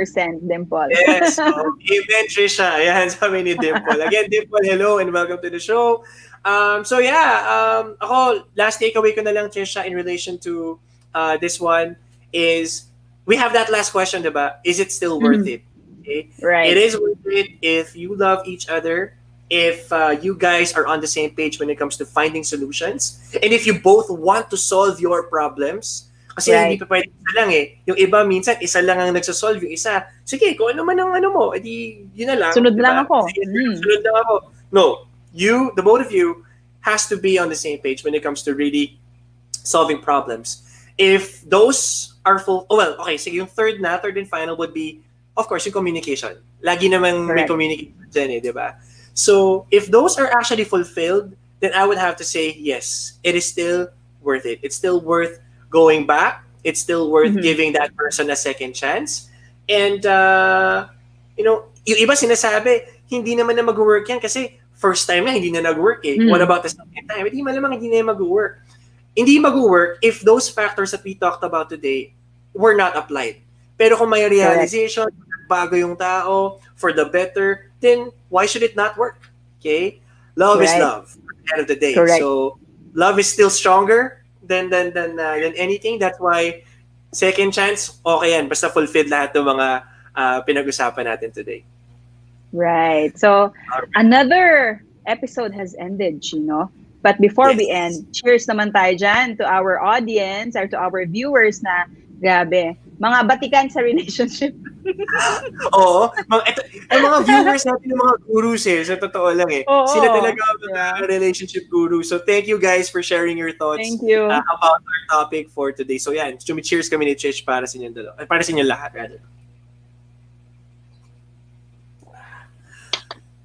Dimple. Yes. Amen, Tricia. Ayan, sabi ni Dimple. Again, Dimple, hello and welcome to the show. Ako, last takeaway ko na lang, Tricia, in relation to this one is we have that last question, diba? Is it still worth it? Okay? Right. It is worth it if you love each other, if you guys are on the same page when it comes to finding solutions, and if you both want to solve your problems. Kasi hindi pa pwede isa lang eh. Yung iba minsan, isa lang ang nagsasolve, yung isa, sige, kung ano man ang mo, edi yun na lang. Sunod diba? lang ako. Sunod lang ako. No, the both of you has to be on the same page when it comes to really solving problems. If those are sige, yung third and final would be, of course, yung communication. Lagi namang may communication dyan eh, di ba? So, if those are actually fulfilled, then I would have to say, yes, it is still worth it. It's still worth going back. It's still worth giving that person a second chance. And, yung iba sinasabi, hindi naman na mag-work yan kasi first time na hindi na nag-work eh. What about the second time? Hindi malamang hindi na mag-work. Hindi mag-work if those factors that we talked about today were not applied. Pero kung may realization, bago yung tao, for the better, then why should it not work? Okay? Love is love at the end of the day. Correct. So, love is still stronger than anything. That's why second chance, okay yan. Basta fulfilled lahat ng mga pinag-usapan natin today. Right. So, another episode has ended, Chino. But before we end, cheers naman tayo dyan to our audience or to our viewers na, grabe, mga batikan sa relationship. Oo. Ang mga viewers natin, yung mga gurus eh, sa totoo lang eh. Sila talaga mga relationship gurus. So thank you guys for sharing your thoughts about our topic for today. So yan, cheers kami ni Trish para sa inyong dalawa. Para sa inyong lahat, rather.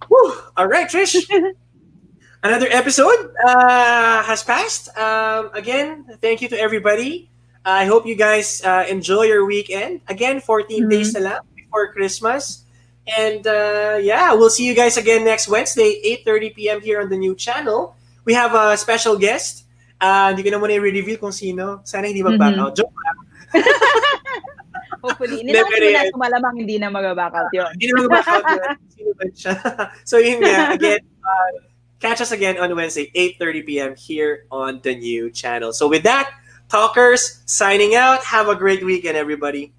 Woo! All right, Trish. Another episode has passed. Again, thank you to everybody. I hope you guys enjoy your weekend. Again, 14 days na lang before Christmas. And we'll see you guys again next Wednesday, 8:30 p.m. here on the new channel. We have a special guest. Hindi ko na muna i-reveal kung sino. Sana hindi mag-back out. Joke lang. Hopefully. Nilangin mo na malamang hindi na mag-back out yun. Hindi na mag-back out yun. Sino ba siya? So yun nga, again, catch us again on Wednesday, 8:30 p.m. here on the new channel. So with that, Talkers signing out. Have a great weekend, everybody.